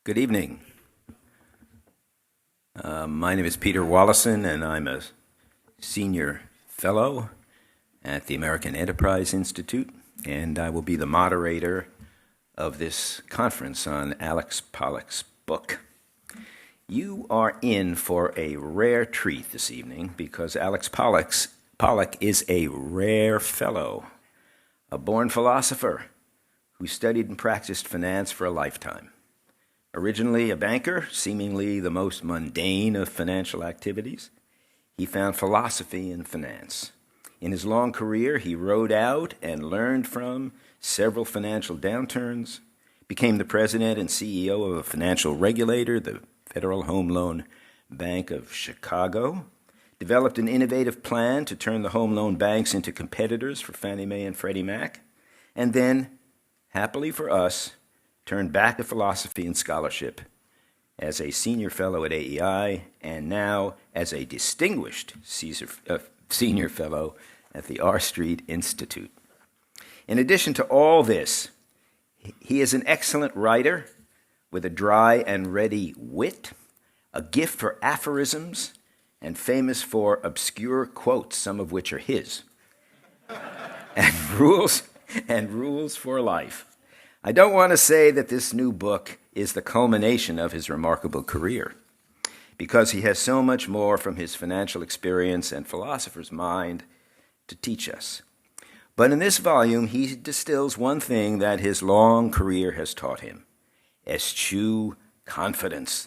Good evening. My name is Peter Wallison, and I'm a senior fellow at the American Enterprise Institute, and I will be the moderator of this conference on Alex Pollock's book. You are in for a rare treat this evening because Alex Pollock is a rare fellow, a born philosopher who studied and practiced finance for a lifetime. Originally a banker, seemingly the most mundane of financial activities, he found philosophy in finance. In his long career, he rode out and learned from several financial downturns, became the president and CEO of a financial regulator, the Federal Home Loan Bank of Chicago, developed an innovative plan to turn the home loan banks into competitors for Fannie Mae and Freddie Mac, and then, happily for us, turned back to philosophy and scholarship as a senior fellow at AEI and now as a distinguished senior fellow at the R Street Institute. In addition to all this, he is an excellent writer with a dry and ready wit, a gift for aphorisms, and famous for obscure quotes, some of which are his, and rules for life. I don't want to say that this new book is the culmination of his remarkable career, because he has so much more from his financial experience and philosopher's mind to teach us. But in this volume, he distills one thing that his long career has taught him: eschew confidence,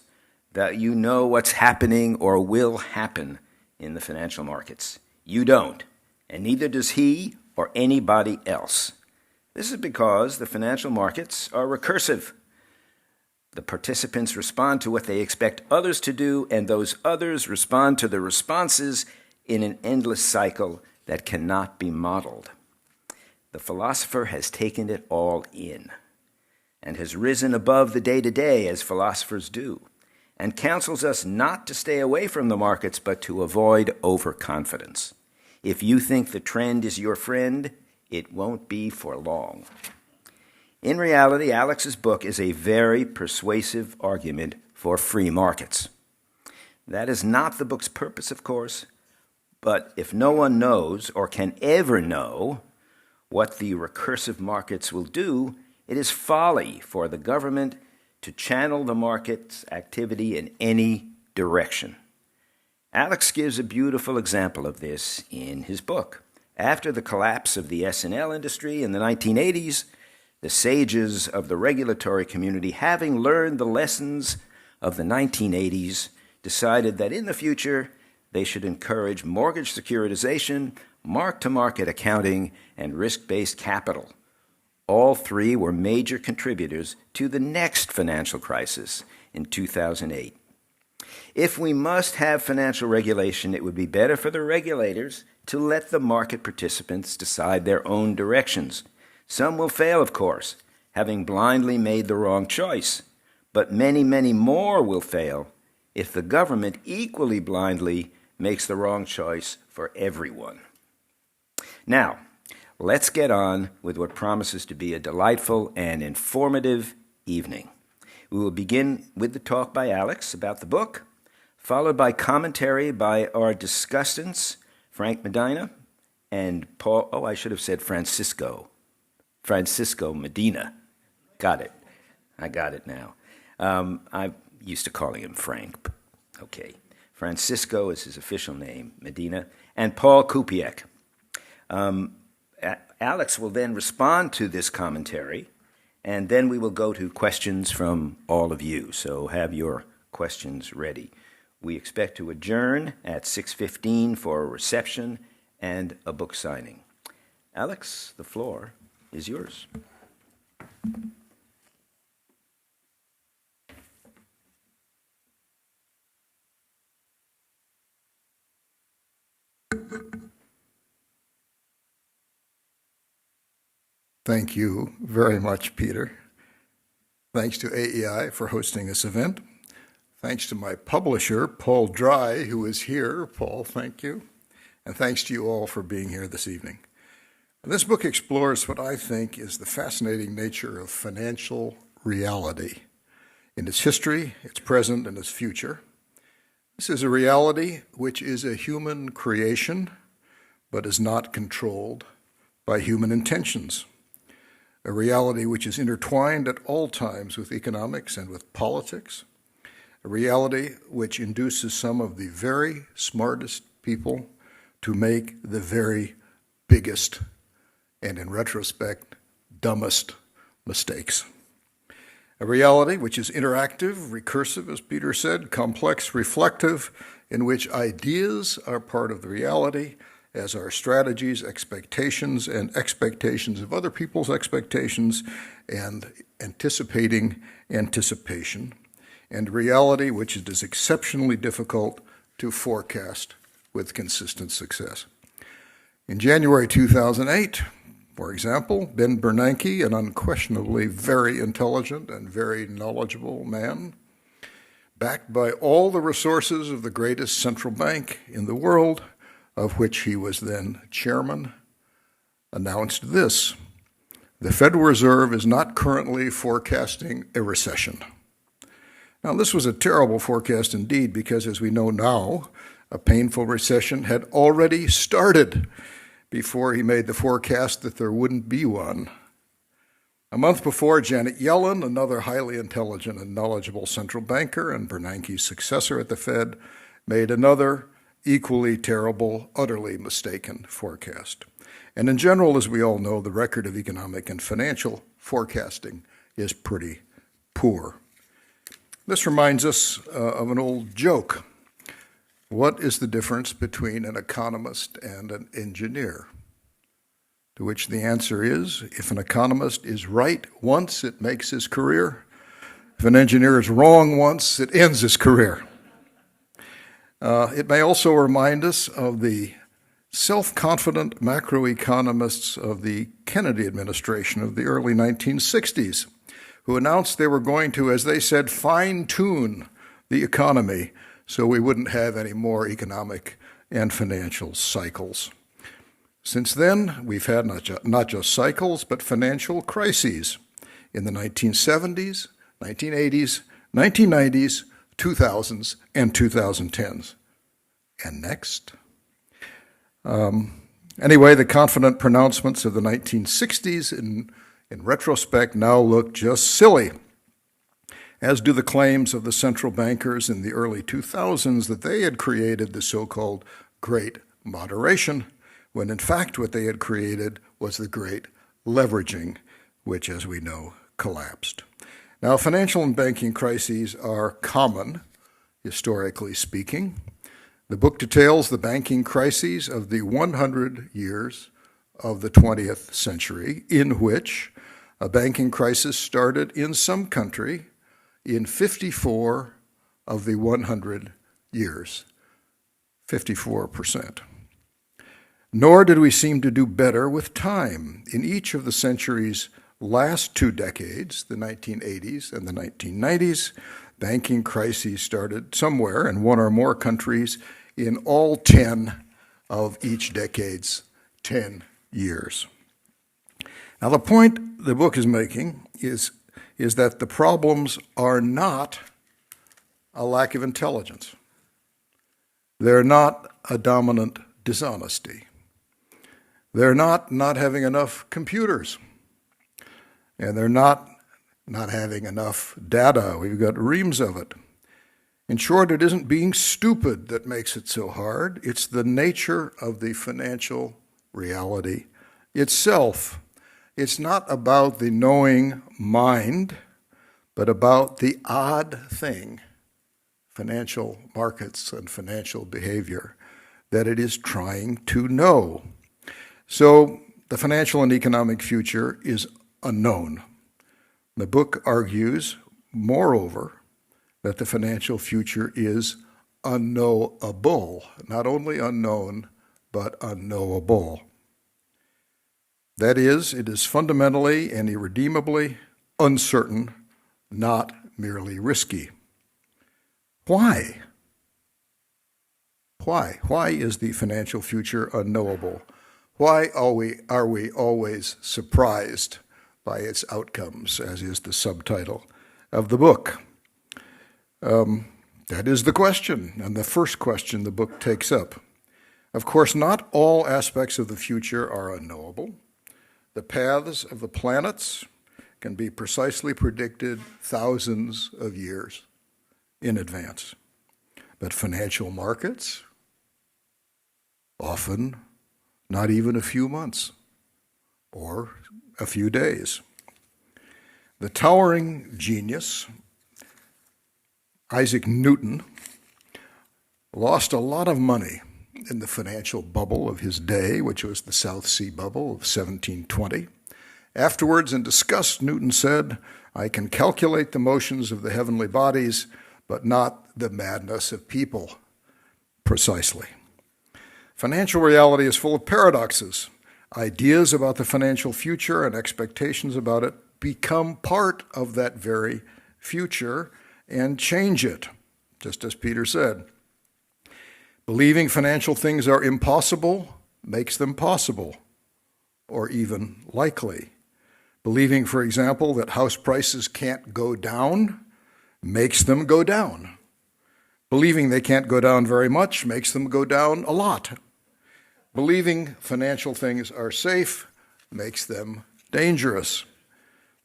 that you know what's happening or will happen in the financial markets. You don't, and neither does he or anybody else. This is because the financial markets are recursive. The participants respond to what they expect others to do, and those others respond to the responses in an endless cycle that cannot be modeled. The philosopher has taken it all in and has risen above the day-to-day as philosophers do, and counsels us not to stay away from the markets but to avoid overconfidence. If you think the trend is your friend, it won't be for long. In reality, Alex's book is a very persuasive argument for free markets. That is not the book's purpose, of course, but if no one knows or can ever know what the recursive markets will do, it is folly for the government to channel the market's activity in any direction. Alex gives a beautiful example of this in his book. After the collapse of the S&L industry in the 1980s, the sages of the regulatory community, having learned the lessons of the 1980s, decided that in the future they should encourage mortgage securitization, mark-to-market accounting, and risk-based capital. All three were major contributors to the next financial crisis in 2008. If we must have financial regulation, it would be better for the regulators to let the market participants decide their own directions. Some will fail, of course, having blindly made the wrong choice, but many, many more will fail if the government equally blindly makes the wrong choice for everyone. Now, let's get on with what promises to be a delightful and informative evening. We will begin with the talk by Alex about the book, followed by commentary by our Discussants, Frank Medina, and Francisco Medina. Got it. I got it now. I'm used to calling him Frank. Okay. Francisco is his official name, Medina, and Paul Kupiec. Alex will then respond to this commentary, and then we will go to questions from all of you. So have your questions ready. We expect to adjourn at 6:15 for a reception and a book signing. Alex, the floor is yours. Thank you very much, Peter. Thanks to AEI for hosting this event. Thanks to my publisher, Paul Dry, who is here. Paul, thank you. And thanks to you all for being here this evening. This book explores what I think is the fascinating nature of financial reality. in its history, its present, and its future. This is a reality which is a human creation, but is not controlled by human intentions. A reality which is intertwined at all times with economics and with politics. A reality which induces some of the very smartest people to make the very biggest and, in retrospect, dumbest mistakes. A reality which is interactive, recursive, as Peter said, complex, reflective, in which ideas are part of the reality, as are strategies, expectations, and expectations of other people's expectations, and anticipating anticipation, and reality which it is exceptionally difficult to forecast with consistent success. In January 2008, for example, Ben Bernanke, an unquestionably very intelligent and very knowledgeable man, backed by all the resources of the greatest central bank in the world, of which he was then chairman, announced this: the Federal Reserve is not currently forecasting a recession. Now, this was a terrible forecast indeed, because as we know now, a painful recession had already started before he made the forecast that there wouldn't be one. A month before, Janet Yellen, another highly intelligent and knowledgeable central banker and Bernanke's successor at the Fed, made another equally terrible, utterly mistaken forecast. And in general, as we all know, the record of economic and financial forecasting is pretty poor. This reminds us of an old joke. What is the difference between an economist and an engineer? To which the answer is, if an economist is right once, it makes his career. If an engineer is wrong once, it ends his career. It may also remind us of the self-confident macroeconomists of the Kennedy administration of the early 1960s, who announced they were going to, as they said, fine-tune the economy so we wouldn't have any more economic and financial cycles. Since then, we've had not just cycles, but financial crises in the 1970s, 1980s, 1990s, 2000s, and 2010s. And next? Anyway, the confident pronouncements of the 1960s in retrospect now look just silly, as do the claims of the central bankers in the early 2000s that they had created the so-called Great Moderation, when in fact what they had created was the Great Leveraging, which, as we know, collapsed. Now, financial and banking crises are common, historically speaking. The book details the banking crises of the 100 years of the 20th century, in which a banking crisis started in some country in 54 of the 100 years, 54%. Nor did we seem to do better with time. In each of the century's last 2 decades, the 1980s and the 1990s, banking crises started somewhere in one or more countries in all 10 of each decade's 10 years. Now, the point the book is making is that the problems are not a lack of intelligence. They're not a dominant dishonesty. They're not having enough computers. And they're not having enough data. We've got reams of it. In short, it isn't being stupid that makes it so hard. It's the nature of the financial reality itself. It's not about the knowing mind, but about the odd thing, financial markets and financial behavior, that it is trying to know. So the financial and economic future is unknown. The book argues, moreover, that the financial future is unknowable, not only unknown, but unknowable. That is, it is fundamentally and irredeemably uncertain, not merely risky. Why? Why is the financial future unknowable? Why are we always surprised by its outcomes, as is the subtitle of the book? That is the question, and the first question the book takes up. Of course, not all aspects of the future are unknowable. The paths of the planets can be precisely predicted thousands of years in advance. But financial markets, often not even a few months or a few days. The towering genius, Isaac Newton, lost a lot of money in the financial bubble of his day, which was the South Sea bubble of 1720. Afterwards, in disgust, Newton said, "I can calculate the motions of the heavenly bodies, but not the madness of people." Precisely. Financial reality is full of paradoxes. Ideas about the financial future and expectations about it become part of that very future and change it, just as Peter said. Believing financial things are impossible makes them possible, or even likely. Believing, for example, that house prices can't go down makes them go down. Believing they can't go down very much makes them go down a lot. Believing financial things are safe makes them dangerous.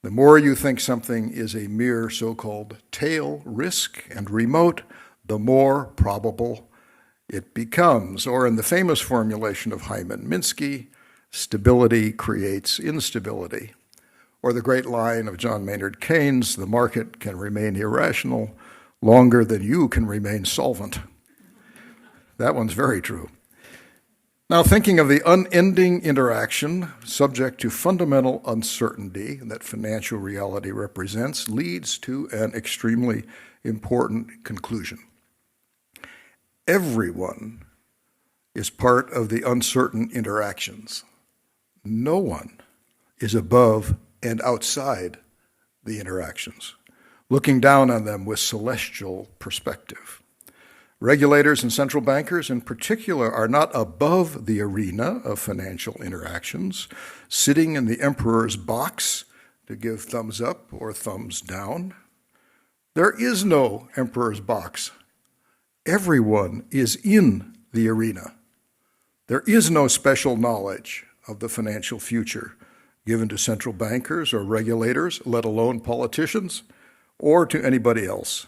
The more you think something is a mere so-called tail risk and remote, the more probable it becomes. Or in the famous formulation of Hyman Minsky, stability creates instability. Or the great line of John Maynard Keynes, the market can remain irrational longer than you can remain solvent. That one's very true. Now, thinking of the unending interaction subject to fundamental uncertainty that financial reality represents leads to an extremely important conclusion. Everyone is part of the uncertain interactions. No one is above and outside the interactions, looking down on them with celestial perspective. Regulators and central bankers in particular are not above the arena of financial interactions, sitting in the emperor's box to give thumbs up or thumbs down. There is no emperor's box. Everyone is in the arena. There is no special knowledge of the financial future given to central bankers or regulators, let alone politicians, or to anybody else.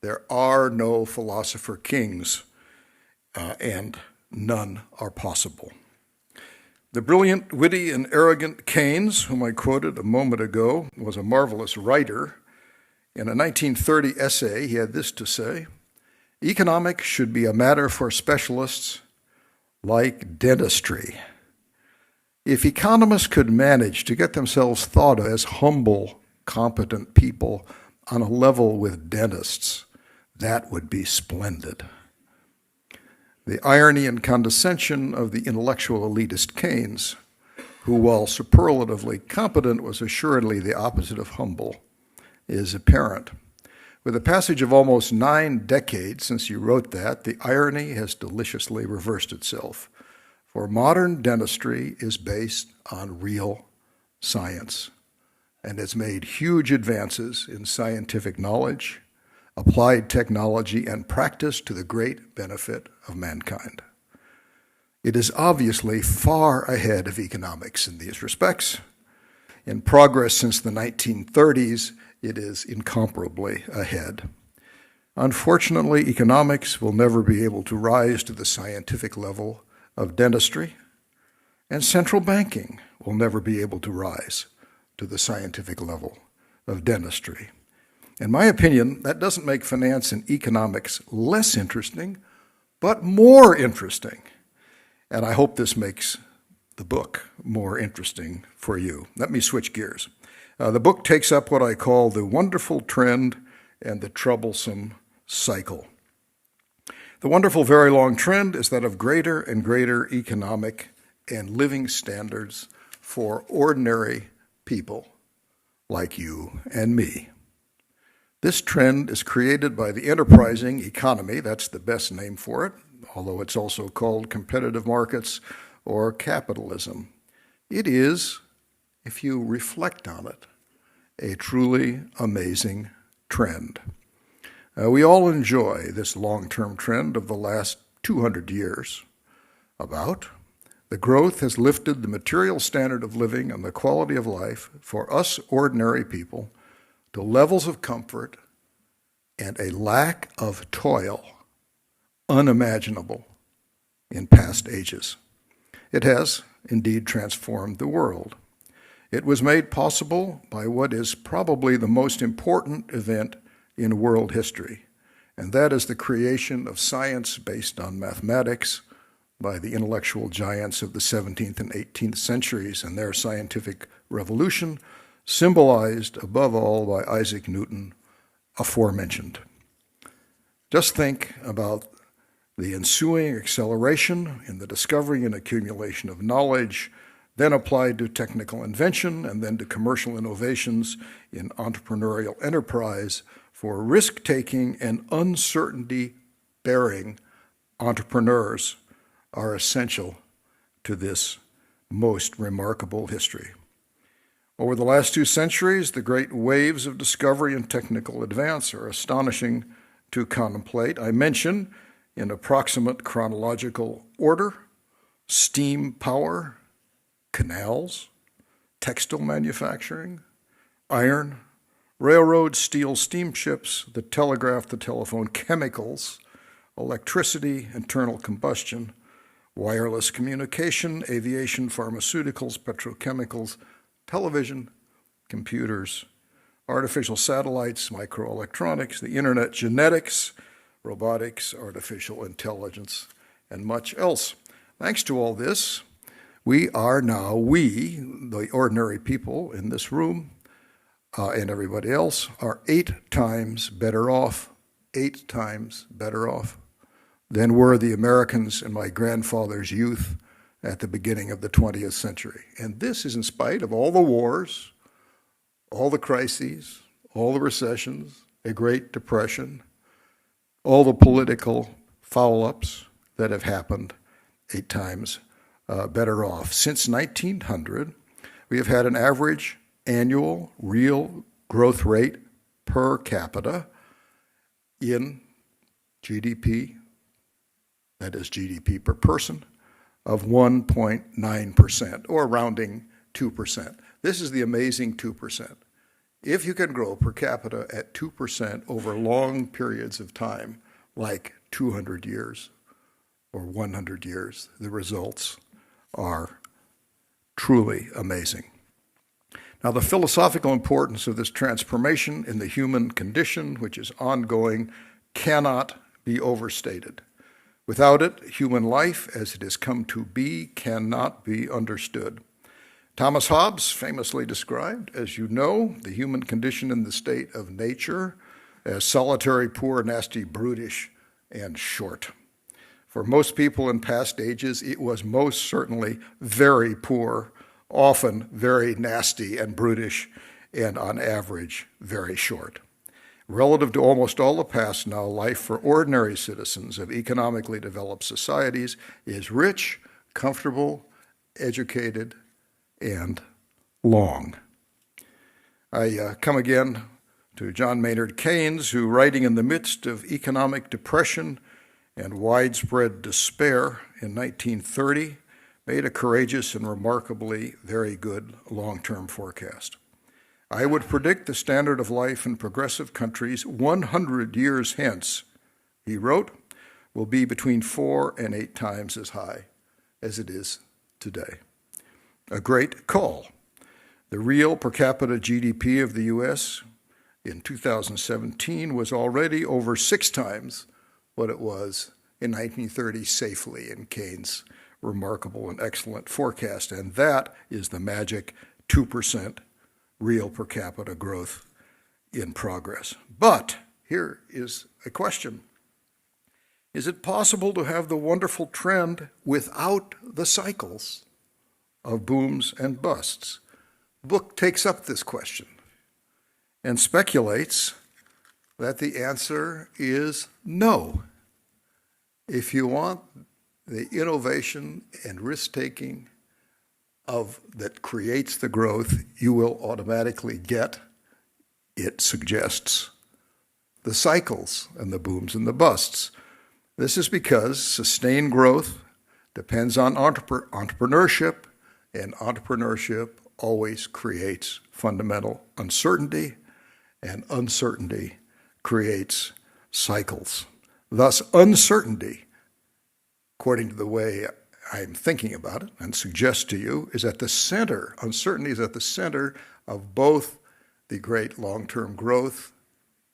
There are no philosopher kings, and none are possible. The brilliant, witty, and arrogant Keynes, whom I quoted a moment ago, was a marvelous writer. In a 1930 essay, he had this to say: "Economics should be a matter for specialists like dentistry." If economists could manage to get themselves thought of as humble, competent people on a level with dentists, that would be splendid. The irony and condescension of the intellectual elitist Keynes, who, while superlatively competent, was assuredly the opposite of humble, is apparent. With a passage of almost 9 decades since he wrote that, the irony has deliciously reversed itself. For modern dentistry is based on real science and has made huge advances in scientific knowledge, applied technology, and practice to the great benefit of mankind. It is obviously far ahead of economics in these respects. In progress since the 1930s, it is incomparably ahead. Unfortunately, economics will never be able to rise to the scientific level of dentistry, and central banking will never be able to rise to the scientific level of dentistry. In my opinion, that doesn't make finance and economics less interesting, but more interesting. And I hope this makes the book more interesting for you. Let me switch gears. The book takes up what I call the wonderful trend and the troublesome cycle. The wonderful very long trend is that of greater and greater economic and living standards for ordinary people like you and me. This trend is created by the enterprising economy, that's the best name for it, although it's also called competitive markets or capitalism. It is, if you reflect on it, a truly amazing trend. We all enjoy this long-term trend of the last 200 years about the growth has lifted the material standard of living and the quality of life for us ordinary people to levels of comfort and a lack of toil unimaginable in past ages. It has indeed transformed the world. It was made possible by what is probably the most important event in world history, and that is the creation of science based on mathematics by the intellectual giants of the 17th and 18th centuries and their scientific revolution, symbolized above all by Isaac Newton, aforementioned. Just think about the ensuing acceleration in the discovery and accumulation of knowledge, then applied to technical invention and then to commercial innovations in entrepreneurial enterprise for risk-taking and uncertainty-bearing entrepreneurs are essential to this most remarkable history. Over the last 2 centuries, the great waves of discovery and technical advance are astonishing to contemplate. I mention, in approximate chronological order, steam power, canals, textile manufacturing, iron, railroads, steel, steamships, the telegraph, the telephone, chemicals, electricity, internal combustion, wireless communication, aviation, pharmaceuticals, petrochemicals, television, computers, artificial satellites, microelectronics, the internet, genetics, robotics, artificial intelligence, and much else. Thanks to all this, we are now, the ordinary people in this room and everybody else, are 8 times better off than were the Americans in my grandfather's youth at the beginning of the 20th century. And this is in spite of all the wars, all the crises, all the recessions, a Great Depression, all the political foul-ups that have happened 8 times better off. Since 1900, we have had an average annual real growth rate per capita in GDP, that is GDP per person, of 1.9%, or rounding 2%. This is the amazing 2%. If you can grow per capita at 2% over long periods of time, like 200 years or 100 years, the results are truly amazing. Now, the philosophical importance of this transformation in the human condition, which is ongoing, cannot be overstated. Without it, human life, as it has come to be, cannot be understood. Thomas Hobbes famously described, as you know, the human condition in the state of nature as solitary, poor, nasty, brutish, and short. For most people in past ages, it was most certainly very poor, often very nasty and brutish, and on average, very short. Relative to almost all the past now, life for ordinary citizens of economically developed societies is rich, comfortable, educated, and long. I come again to John Maynard Keynes, who, writing in the midst of economic depression and widespread despair in 1930, made a courageous and remarkably very good long-term forecast. I would predict the standard of life in progressive countries 100 years hence, he wrote, will be between 4 and 8 times as high as it is today. A great call. The real per capita GDP of the U.S. in 2017 was already over 6 times what it was in 1930 safely in Keynes' remarkable and excellent forecast. And that is the magic 2% real per capita growth in progress. But here is a question. Is it possible to have the wonderful trend without the cycles of booms and busts? The book takes up this question and speculates that the answer is no. If you want the innovation and risk-taking that creates the growth, you will automatically get, it suggests, the cycles and the booms and the busts. This is because sustained growth depends on entrepreneurship, and entrepreneurship always creates fundamental uncertainty, and uncertainty creates cycles. Thus, uncertainty, according to the way I'm thinking about it and suggest to you, is at the center. Uncertainty is at the center of both the great long-term growth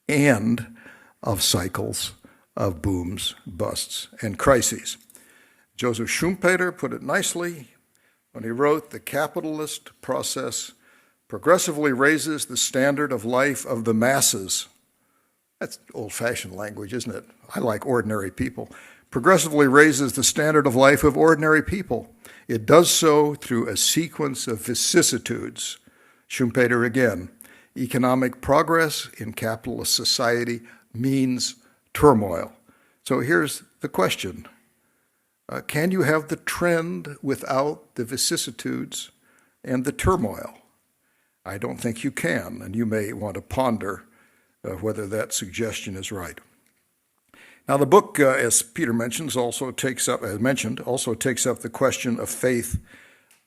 and of cycles of booms, busts, and crises. Joseph Schumpeter put it nicely when he wrote, "The capitalist process progressively raises the standard of life of the masses." That's old-fashioned language, isn't it? I like ordinary people. Progressively raises the standard of life of ordinary people. It does so through a sequence of vicissitudes. Schumpeter again, economic progress in capitalist society means turmoil. So here's the question. Can you have the trend without the vicissitudes and the turmoil? I don't think you can, and you may want to ponder whether that suggestion is right. Now, the book, as Peter mentions, also takes up the question of faith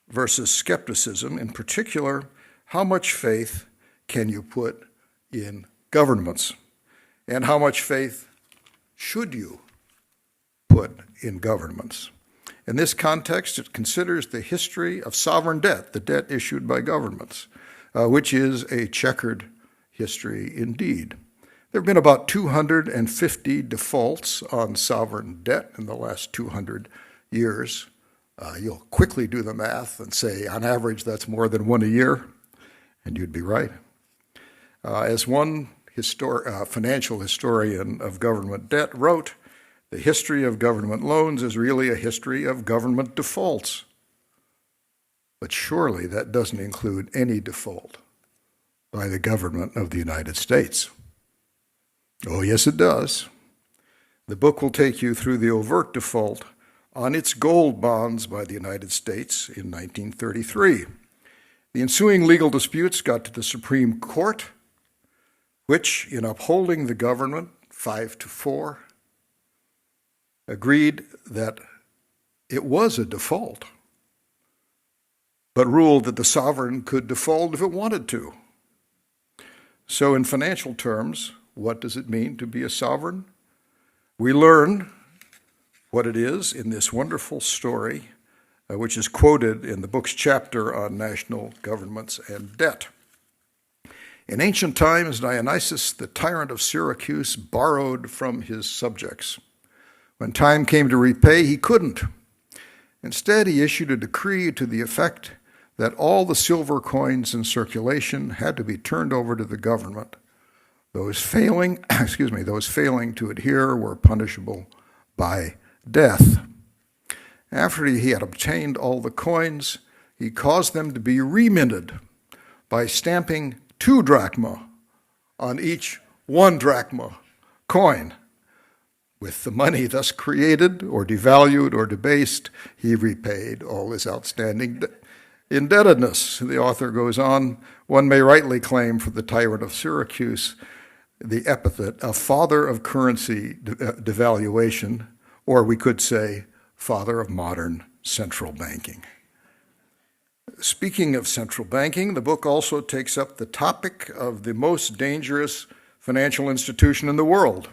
versus skepticism. In particular, how much faith can you put in governments, and how much faith should you put in governments? In this context, it considers the history of sovereign debt, the debt issued by governments, which is a checkered history indeed. There have been about 250 defaults on sovereign debt in the last 200 years. You'll quickly do the math and say, on average, that's more than one a year, and you'd be right. As one financial historian of government debt wrote, the history of government loans is really a history of government defaults. But surely that doesn't include any default by the government of the United States. Oh, yes, it does. The book will take you through the overt default on its gold bonds by the United States in 1933. The ensuing legal disputes got to the Supreme Court, which, in upholding the government 5-4, agreed that it was a default, but ruled that the sovereign could default if it wanted to. So in financial terms, what does it mean to be a sovereign? We learn what it is in this wonderful story, which is quoted in the book's chapter on national governments and debt. In ancient times, Dionysius, the tyrant of Syracuse, borrowed from his subjects. When time came to repay, he couldn't. Instead, he issued a decree to the effect that all the silver coins in circulation had to be turned over to the government. Those failing to adhere were punishable by death. After he had obtained all the coins, he caused them to be reminted by stamping 2 drachma on each 1 drachma coin. With the money thus created or devalued or debased, he repaid all his outstanding indebtedness. The author goes on, one may rightly claim for the tyrant of Syracuse the epithet of father of currency devaluation, or we could say father of modern central banking. Speaking of central banking, the book also takes up the topic of the most dangerous financial institution in the world.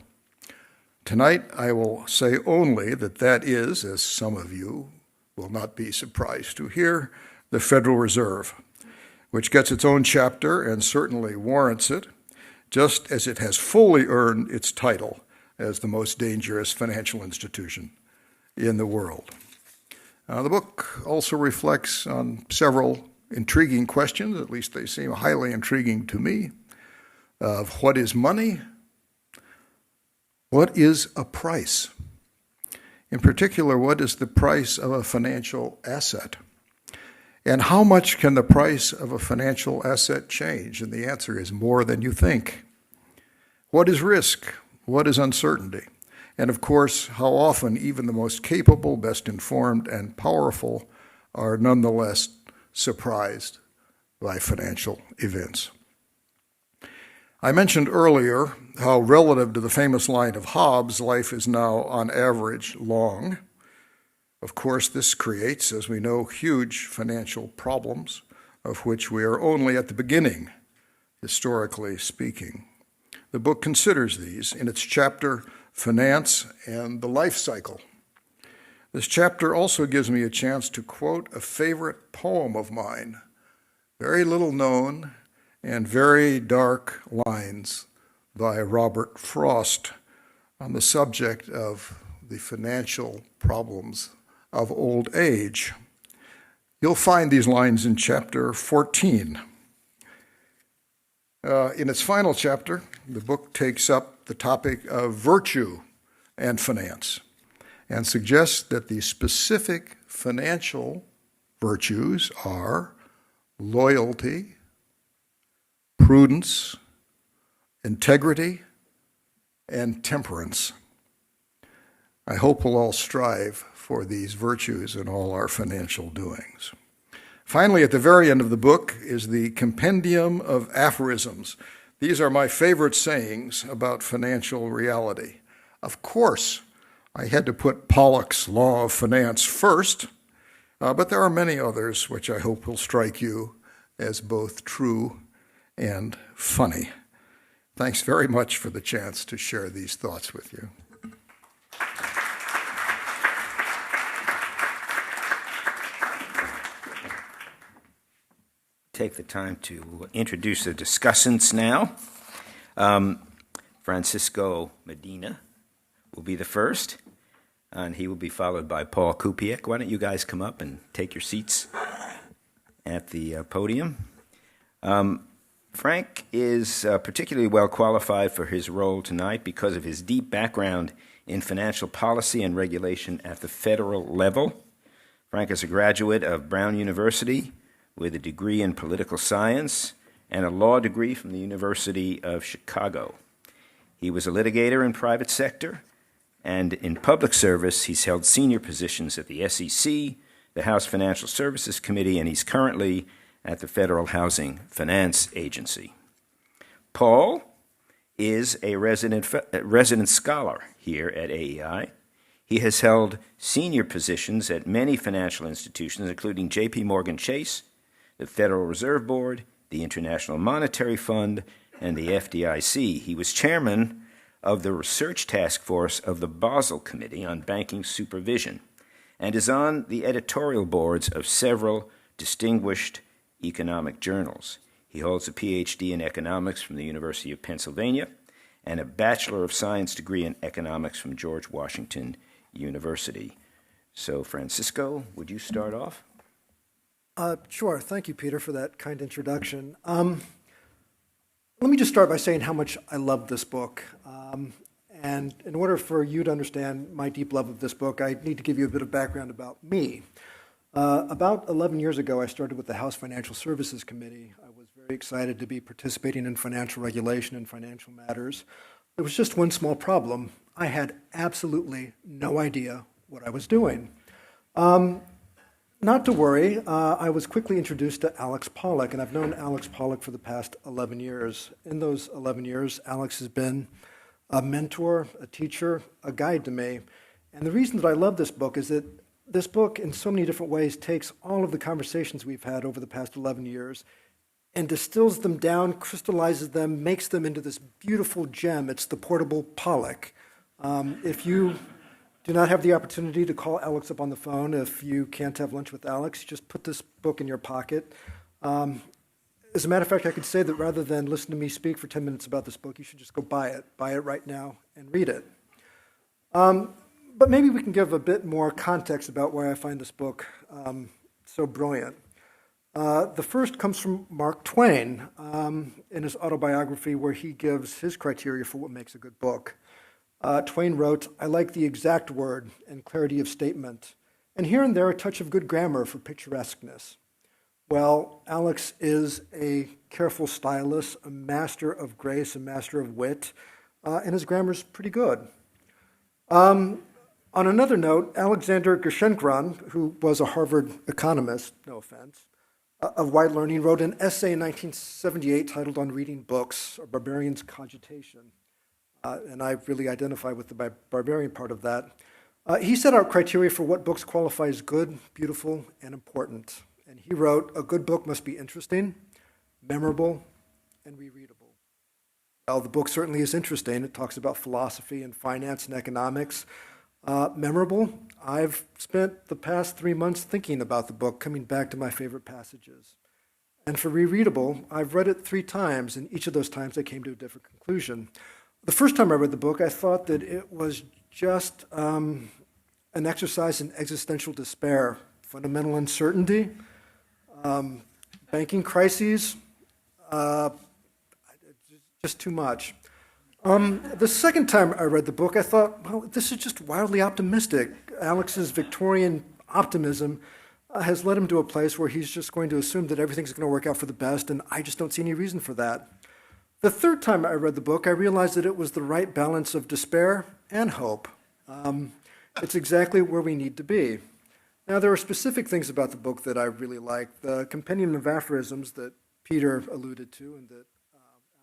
Tonight, I will say only that is, as some of you will not be surprised to hear, the Federal Reserve, which gets its own chapter and certainly warrants it, just as it has fully earned its title as the most dangerous financial institution in the world. The book also reflects on several intriguing questions, at least they seem highly intriguing to me, of what is money, what is a price? In particular, what is the price of a financial asset? And how much can the price of a financial asset change? And the answer is more than you think. What is risk? What is uncertainty? And of course, how often even the most capable, best informed, and powerful are nonetheless surprised by financial events. I mentioned earlier how relative to the famous line of Hobbes, life is now on average long. Of course, this creates, as we know, huge financial problems, of which we are only at the beginning, historically speaking. The book considers these in its chapter, Finance and the Life Cycle. This chapter also gives me a chance to quote a favorite poem of mine, very little known and very dark lines by Robert Frost on the subject of the financial problems of old age. You'll find these lines in chapter 14. In its final chapter, the book takes up the topic of virtue and finance and suggests that the specific financial virtues are loyalty, prudence, integrity, and temperance. I hope we'll all strive for these virtues in all our financial doings. Finally, at the very end of the book is the compendium of aphorisms. These are my favorite sayings about financial reality. Of course, I had to put Pollock's law of finance first, but there are many others which I hope will strike you as both true and funny. Thanks very much for the chance to share these thoughts with you. Take the time to introduce the discussants now. Francisco Medina will be the first, and he will be followed by Paul Kupiec. Why don't you guys come up and take your seats at the podium? Frank is particularly well qualified for his role tonight because of his deep background in financial policy and regulation at the federal level. Frank is a graduate of Brown University with a degree in political science and a law degree from the University of Chicago. He was a litigator in private sector, and in public service, he's held senior positions at the SEC, the House Financial Services Committee, and he's currently at the Federal Housing Finance Agency. Paul is a resident scholar here at AEI. He has held senior positions at many financial institutions, including J.P. Morgan Chase, the Federal Reserve Board, the International Monetary Fund, and the FDIC. He was chairman of the research task force of the Basel Committee on Banking Supervision and is on the editorial boards of several distinguished economic journals. He holds a PhD in economics from the University of Pennsylvania and a Bachelor of Science degree in economics from George Washington University. So, Francisco, would you start off? Sure. Thank you, Peter, for that kind introduction. Let me just start by saying how much I love this book. And in order for you to understand my deep love of this book, I need to give you a bit of background about me. About 11 years ago, I started with the House Financial Services Committee. I was very excited to be participating in financial regulation and financial matters. There was just one small problem. I had absolutely no idea what I was doing. Not to worry, I was quickly introduced to Alex Pollock, and I've known Alex Pollock for the past 11 years. In those 11 years, Alex has been a mentor, a teacher, a guide to me. And the reason that I love this book is that this book, in so many different ways, takes all of the conversations we've had over the past 11 years and distills them down, crystallizes them, makes them into this beautiful gem. It's the portable Pollock. If you do not have the opportunity to call Alex up on the phone, if you can't have lunch with Alex, just put this book in your pocket. As a matter of fact, I could say that rather than listen to me speak for 10 minutes about this book, you should just go buy it right now and read it. But maybe we can give a bit more context about why I find this book so brilliant. The first comes from Mark Twain in his autobiography, where he gives his criteria for what makes a good book. Twain wrote, "I like the exact word and clarity of statement, and here and there a touch of good grammar for picturesqueness." Well, Alex is a careful stylist, a master of grace, a master of wit, and his grammar's pretty good. On another note, Alexander Gerschenkron, who was a Harvard economist, no offense, of wide learning, wrote an essay in 1978 titled On Reading Books, A Barbarian's Cogitation. And I really identify with the barbarian part of that. He set out criteria for what books qualify as good, beautiful, and important. And he wrote, a good book must be interesting, memorable, and rereadable. Well, the book certainly is interesting. It talks about philosophy and finance and economics. Memorable, I've spent the past 3 months thinking about the book, coming back to my favorite passages. And for rereadable, I've read it 3 times, and each of those times I came to a different conclusion. The first time I read the book, I thought that it was just an exercise in existential despair, fundamental uncertainty, banking crises, just too much. The second time I read the book, I thought, well, this is just wildly optimistic. Alex's Victorian optimism has led him to a place where he's just going to assume that everything's going to work out for the best, and I just don't see any reason for that. The third time I read the book, I realized that it was the right balance of despair and hope. It's exactly where we need to be. Now, there are specific things about the book that I really like. The compendium of aphorisms that Peter alluded to and that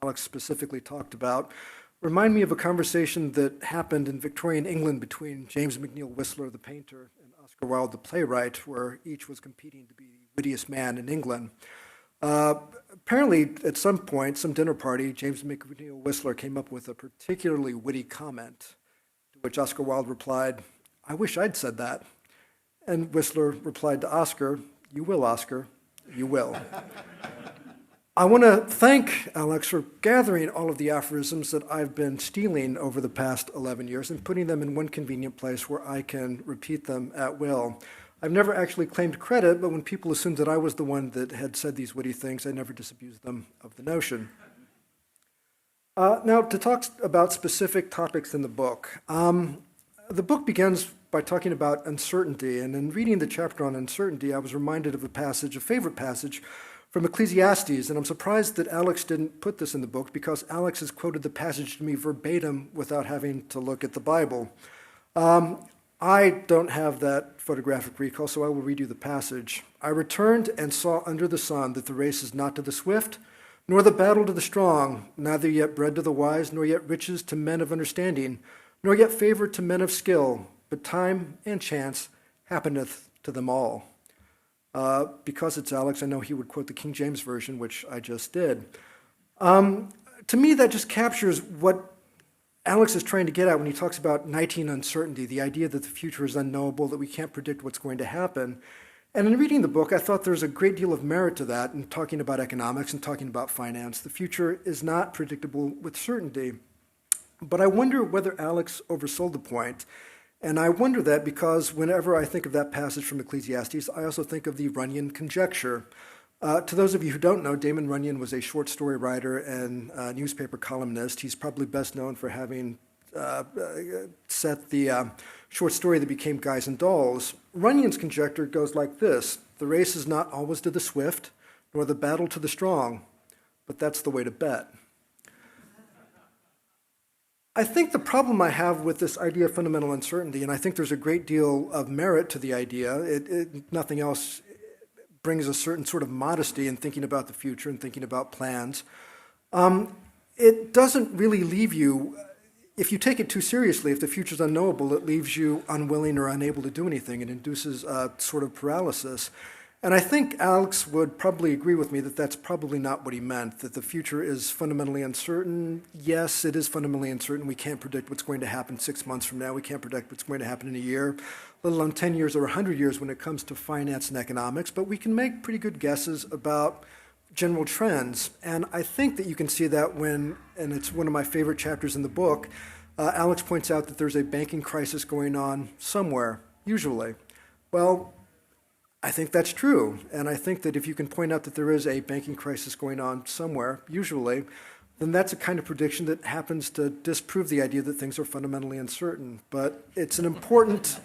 Alex specifically talked about remind me of a conversation that happened in Victorian England between James McNeill Whistler, the painter, and Oscar Wilde, the playwright, where each was competing to be the wittiest man in England. Apparently, at some point, some dinner party, James McNeill Whistler came up with a particularly witty comment, to which Oscar Wilde replied, "I wish I'd said that." And Whistler replied to Oscar, "You will, Oscar, you will." I want to thank Alex for gathering all of the aphorisms that I've been stealing over the past 11 years and putting them in one convenient place where I can repeat them at will. I've never actually claimed credit, but when people assumed that I was the one that had said these witty things, I never disabused them of the notion. Now, to talk about specific topics in the book. The book begins by talking about uncertainty, and in reading the chapter on uncertainty, I was reminded of a favorite passage from Ecclesiastes, and I'm surprised that Alex didn't put this in the book because Alex has quoted the passage to me verbatim without having to look at the Bible. I don't have that photographic recall, so I will read you the passage. "I returned and saw under the sun that the race is not to the swift, nor the battle to the strong, neither yet bread to the wise, nor yet riches to men of understanding, nor yet favor to men of skill, but time and chance happeneth to them all." Because it's Alex, I know he would quote the King James Version, which I just did. To me, that just captures what Alex is trying to get at when he talks about knighting uncertainty, the idea that the future is unknowable, that we can't predict what's going to happen. And in reading the book, I thought there's a great deal of merit to that in talking about economics and talking about finance. The future is not predictable with certainty. But I wonder whether Alex oversold the point. And I wonder that because whenever I think of that passage from Ecclesiastes, I also think of the Runyon conjecture. To those of you who don't know, Damon Runyon was a short story writer and newspaper columnist. He's probably best known for having set the short story that became Guys and Dolls. Runyon's conjecture goes like this: the race is not always to the swift, nor the battle to the strong, but that's the way to bet. I think the problem I have with this idea of fundamental uncertainty, and I think there's a great deal of merit to the idea, nothing else brings a certain sort of modesty in thinking about the future and thinking about plans. It doesn't really leave you, if you take it too seriously, if the future's unknowable, it leaves you unwilling or unable to do anything. It induces a sort of paralysis. And I think Alex would probably agree with me that that's probably not what he meant, that the future is fundamentally uncertain. Yes, it is fundamentally uncertain. We can't predict what's going to happen 6 months from now. We can't predict what's going to happen in a year, let alone 10 years or 100 years when it comes to finance and economics. But we can make pretty good guesses about general trends. And I think that you can see that when, and it's one of my favorite chapters in the book, Alex points out that there's a banking crisis going on somewhere, usually. Well, I think that's true, and I think that if you can point out that there is a banking crisis going on somewhere, usually, then that's a kind of prediction that happens to disprove the idea that things are fundamentally uncertain. But it's an important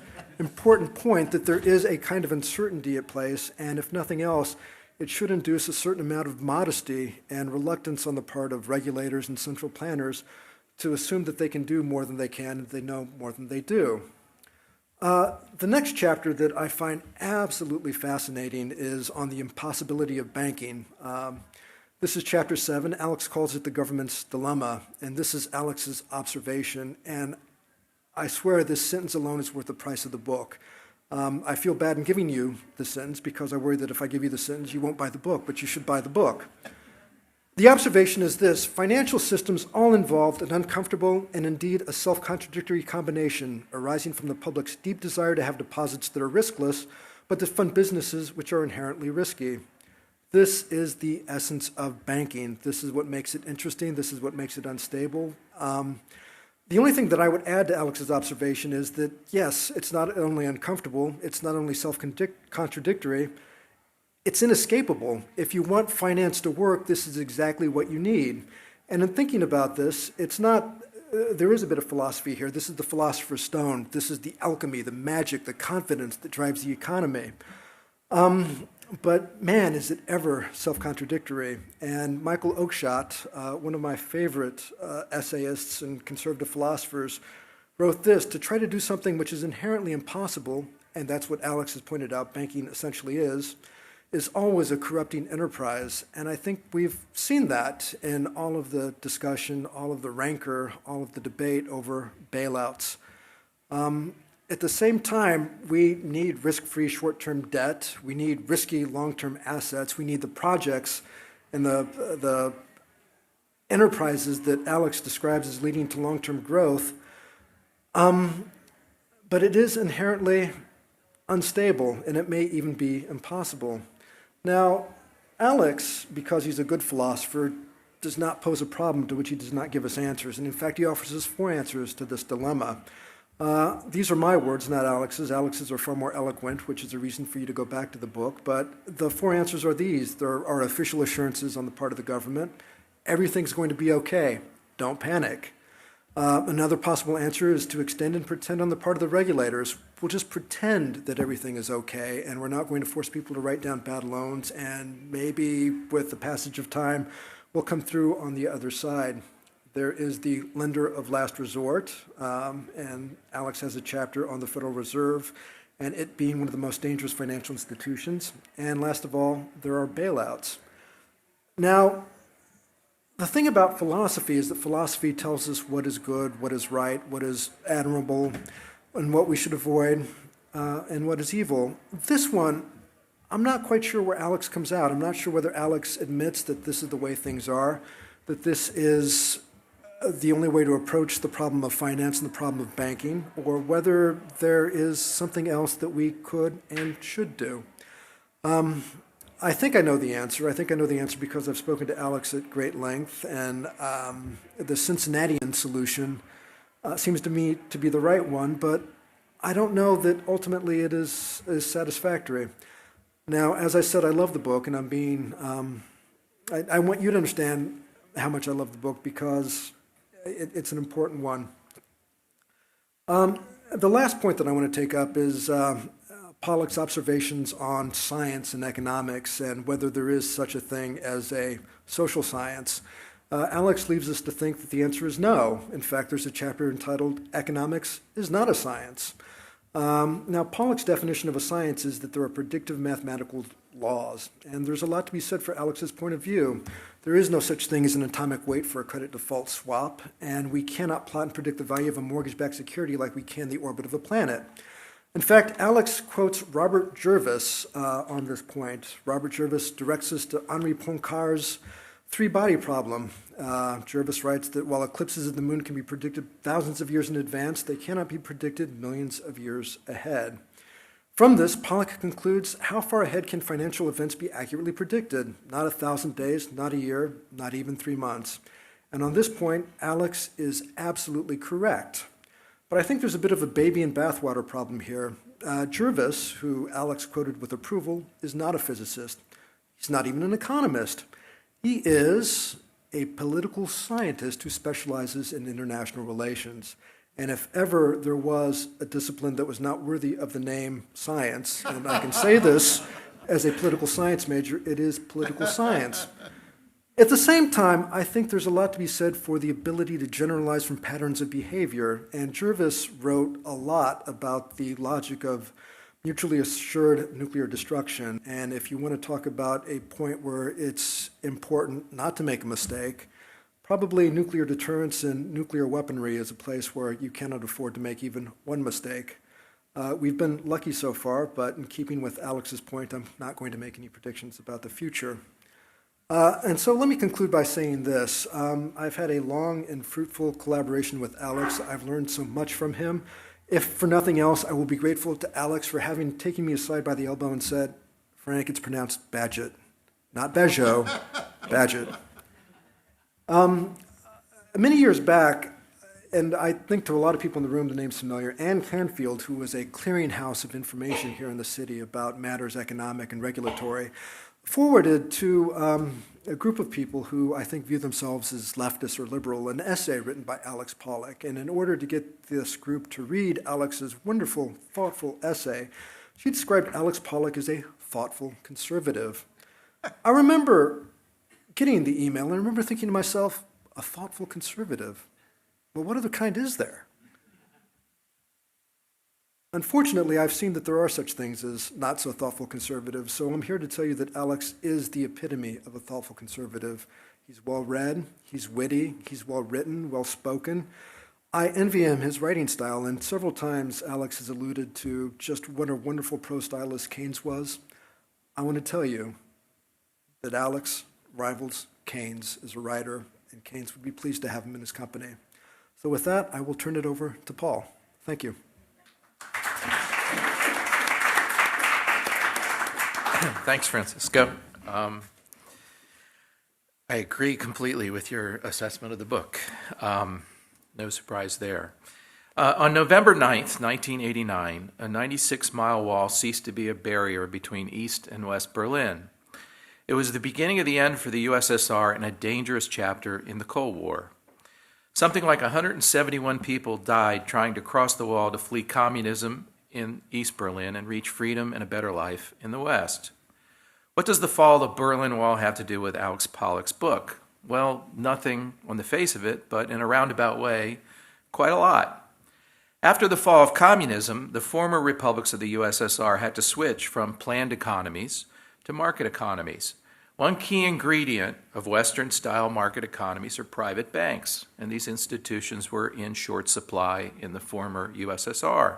point that there is a kind of uncertainty at place, and if nothing else, it should induce a certain amount of modesty and reluctance on the part of regulators and central planners to assume that they can do more than they can and they know more than they do. The next chapter that I find absolutely fascinating is on the impossibility of banking. This is chapter 7. Alex calls it the government's dilemma, and this is Alex's observation. And I swear this sentence alone is worth the price of the book. I feel bad in giving you the sentence because I worry that if I give you the sentence, you won't buy the book, but you should buy the book. The observation is this: financial systems all involved an uncomfortable and indeed a self-contradictory combination arising from the public's deep desire to have deposits that are riskless, but to fund businesses which are inherently risky. This is the essence of banking. This is what makes it interesting. This is what makes it unstable. The only thing that I would add to Alex's observation is that, yes, it's not only uncomfortable, it's not only self-contradictory, it's inescapable. If you want finance to work, this is exactly what you need. And in thinking about this, it's not, there is a bit of philosophy here. This is the philosopher's stone. This is the alchemy, the magic, the confidence that drives the economy. But man, is it ever self-contradictory. And Michael Oakeshott, one of my favorite essayists and conservative philosophers, wrote this: to try to do something which is inherently impossible, and that's what Alex has pointed out banking essentially is always a corrupting enterprise. And I think we've seen that in all of the discussion, all of the rancor, all of the debate over bailouts. At the same time, we need risk-free short-term debt. We need risky long-term assets. We need the projects and the enterprises that Alex describes as leading to long-term growth. But it is inherently unstable, and it may even be impossible. Now, Alex, because he's a good philosopher, does not pose a problem to which he does not give us answers. And in fact, he offers us 4 answers to this dilemma. These are my words, not Alex's. Alex's are far more eloquent, which is a reason for you to go back to the book. But the 4 answers are these. There are official assurances on the part of the government. Everything's going to be okay. Don't panic. Another possible answer is to extend and pretend on the part of the regulators. We'll just pretend that everything is okay, and we're not going to force people to write down bad loans, and maybe with the passage of time, we'll come through on the other side. There is the lender of last resort, and Alex has a chapter on the Federal Reserve and it being one of the most dangerous financial institutions. And last of all, there are bailouts. Now, the thing about philosophy is that philosophy tells us what is good, what is right, what is admirable, and what we should avoid, and what is evil. This one, I'm not quite sure where Alex comes out. I'm not sure whether Alex admits that this is the way things are, that this is the only way to approach the problem of finance and the problem of banking, or whether there is something else that we could and should do. I think I know the answer. I think I know the answer because I've spoken to Alex at great length, and the Cincinnatian solution seems to me to be the right one, but I don't know that ultimately it is satisfactory. Now, as I said, I love the book, and I'm being, I want you to understand how much I love the book because it's an important one. The last point that I want to take up is Pollock's observations on science and economics and whether there is such a thing as a social science. Alex leaves us to think that the answer is no. In fact, there's a chapter entitled Economics is Not a Science. Now, Pollock's definition of a science is that there are predictive mathematical laws, and there's a lot to be said for Alex's point of view. There is no such thing as an atomic weight for a credit default swap, and we cannot plot and predict the value of a mortgage-backed security like we can the orbit of a planet. In fact, Alex quotes Robert Jervis on this point. Robert Jervis directs us to Henri Poincare's three-body problem. Jervis writes that while eclipses of the moon can be predicted thousands of years in advance, they cannot be predicted millions of years ahead. From this, Pollock concludes, how far ahead can financial events be accurately predicted? Not 1,000 days, not a year, not even 3 months. And on this point, Alex is absolutely correct. But I think there's a bit of a baby in bathwater problem here. Jervis, who Alex quoted with approval, is not a physicist. He's not even an economist. He is a political scientist who specializes in international relations. And if ever there was a discipline that was not worthy of the name science, and I can say this as a political science major, it is political science. At the same time, I think there's a lot to be said for the ability to generalize from patterns of behavior, and Jervis wrote a lot about the logic of mutually assured nuclear destruction. And if you want to talk about a point where it's important not to make a mistake, probably nuclear deterrence and nuclear weaponry is a place where you cannot afford to make even one mistake. We've been lucky so far, but in keeping with Alex's point, I'm not going to make any predictions about the future. And so let me conclude by saying this. I've had a long and fruitful collaboration with Alex. I've learned so much from him. If for nothing else, I will be grateful to Alex for having taken me aside by the elbow and said, "Frank, it's pronounced Badgett, not Badgeot, Badgett." Many years back, and I think to a lot of people in the room the name's familiar, Anne Canfield, who was a clearinghouse of information here in the city about matters economic and regulatory, forwarded to a group of people who I think view themselves as leftist or liberal an essay written by Alex Pollock. And in order to get this group to read Alex's wonderful, thoughtful essay, she described Alex Pollock as a thoughtful conservative. I remember getting the email, and I remember thinking to myself, a thoughtful conservative? Well, what other kind is there? Unfortunately, I've seen that there are such things as not so thoughtful conservatives, so I'm here to tell you that Alex is the epitome of a thoughtful conservative. He's well-read, he's witty, he's well-written, well-spoken. I envy him his writing style, and several times Alex has alluded to just what a wonderful prose stylist Keynes was. I want to tell you that Alex rivals Keynes as a writer, and Keynes would be pleased to have him in his company. So with that, I will turn it over to Paul. Thank you. Thanks, Francisco. I agree completely with your assessment of the book. No surprise there. On November 9th, 1989, a 96-mile wall ceased to be a barrier between East and West Berlin. It was the beginning of the end for the USSR and a dangerous chapter in the Cold War. Something like 171 people died trying to cross the wall to flee communism in East Berlin and reach freedom and a better life in the West. What does the fall of the Berlin Wall have to do with Alex Pollock's book? Well, nothing on the face of it, but in a roundabout way, quite a lot. After the fall of communism, the former republics of the USSR had to switch from planned economies to market economies. One key ingredient of Western-style market economies are private banks, and these institutions were in short supply in the former USSR.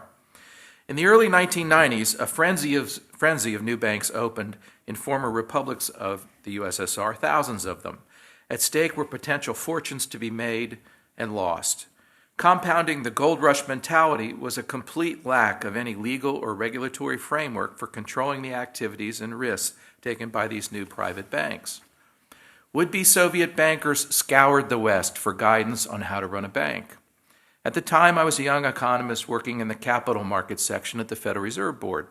In the early 1990s, a frenzy of new banks opened in former republics of the USSR, thousands of them. At stake were potential fortunes to be made and lost. Compounding the gold rush mentality was a complete lack of any legal or regulatory framework for controlling the activities and risks taken by these new private banks. Would-be Soviet bankers scoured the West for guidance on how to run a bank. At the time, I was a young economist working in the capital markets section at the Federal Reserve Board.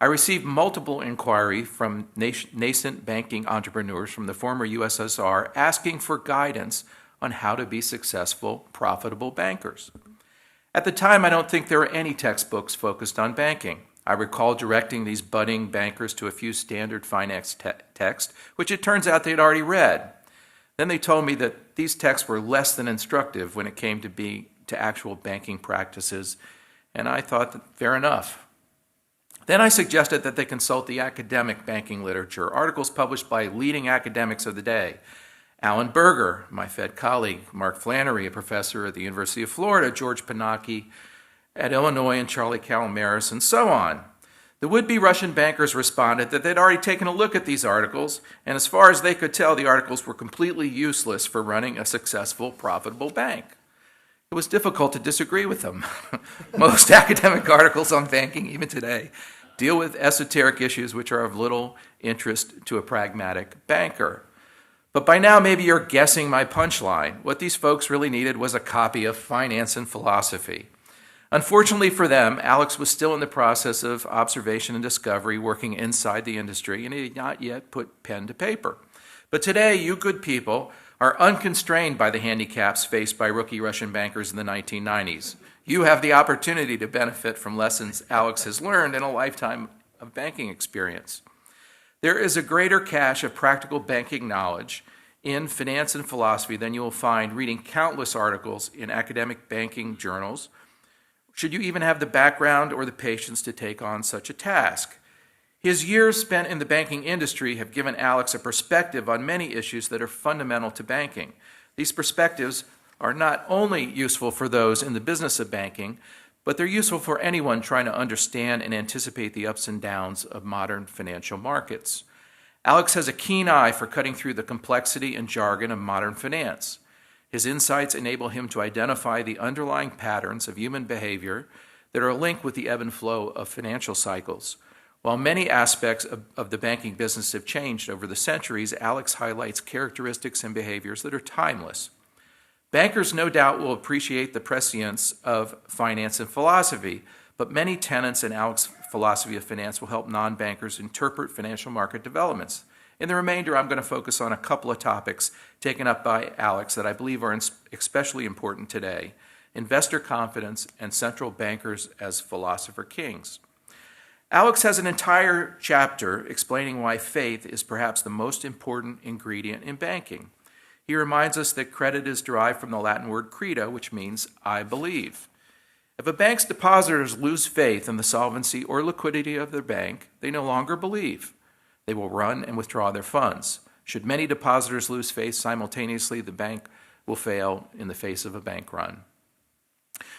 I received multiple inquiries from nascent banking entrepreneurs from the former USSR asking for guidance on how to be successful, profitable bankers. At the time, I don't think there were any textbooks focused on banking. I recall directing these budding bankers to a few standard finance texts, which it turns out they'd already read. Then they told me that these texts were less than instructive when it came to actual banking practices, and I thought that fair enough. Then I suggested that they consult the academic banking literature, articles published by leading academics of the day. Alan Berger, my Fed colleague, Mark Flannery, a professor at the University of Florida, George Panaki at Illinois, and Charlie Calomaris, and so on. The would-be Russian bankers responded that they'd already taken a look at these articles, and as far as they could tell, the articles were completely useless for running a successful, profitable bank. It was difficult to disagree with them. Most academic articles on banking, even today, deal with esoteric issues which are of little interest to a pragmatic banker. But by now, maybe you're guessing my punchline. What these folks really needed was a copy of Finance and Philosophy. Unfortunately for them, Alex was still in the process of observation and discovery, working inside the industry, and he had not yet put pen to paper. But today, you good people are unconstrained by the handicaps faced by rookie Russian bankers in the 1990s. You have the opportunity to benefit from lessons Alex has learned in a lifetime of banking experience. There is a greater cache of practical banking knowledge in finance and philosophy than you will find reading countless articles in academic banking journals, should you even have the background or the patience to take on such a task. His years spent in the banking industry have given Alex a perspective on many issues that are fundamental to banking. These perspectives are not only useful for those in the business of banking, but they're useful for anyone trying to understand and anticipate the ups and downs of modern financial markets. Alex has a keen eye for cutting through the complexity and jargon of modern finance. His insights enable him to identify the underlying patterns of human behavior that are linked with the ebb and flow of financial cycles. While many aspects of the banking business have changed over the centuries, Alex highlights characteristics and behaviors that are timeless. Bankers no doubt will appreciate the prescience of finance and philosophy, but many tenets in Alex's philosophy of finance will help non-bankers interpret financial market developments. In the remainder, I'm going to focus on a couple of topics taken up by Alex that I believe are especially important today: investor confidence and central bankers as philosopher kings. Alex has an entire chapter explaining why faith is perhaps the most important ingredient in banking. He reminds us that credit is derived from the Latin word credo, which means I believe. If a bank's depositors lose faith in the solvency or liquidity of their bank, they no longer believe. They will run and withdraw their funds. Should many depositors lose faith simultaneously, the bank will fail in the face of a bank run.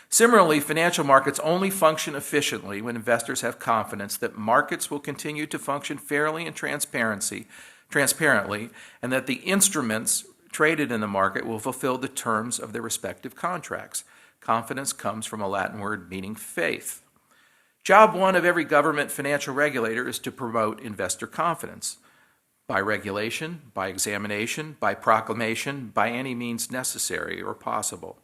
Similarly, financial markets only function efficiently when investors have confidence that markets will continue to function fairly and transparently, and that the instruments traded in the market will fulfill the terms of their respective contracts. Confidence comes from a Latin word meaning faith. Job one of every government financial regulator is to promote investor confidence by regulation, by examination, by proclamation, by any means necessary or possible.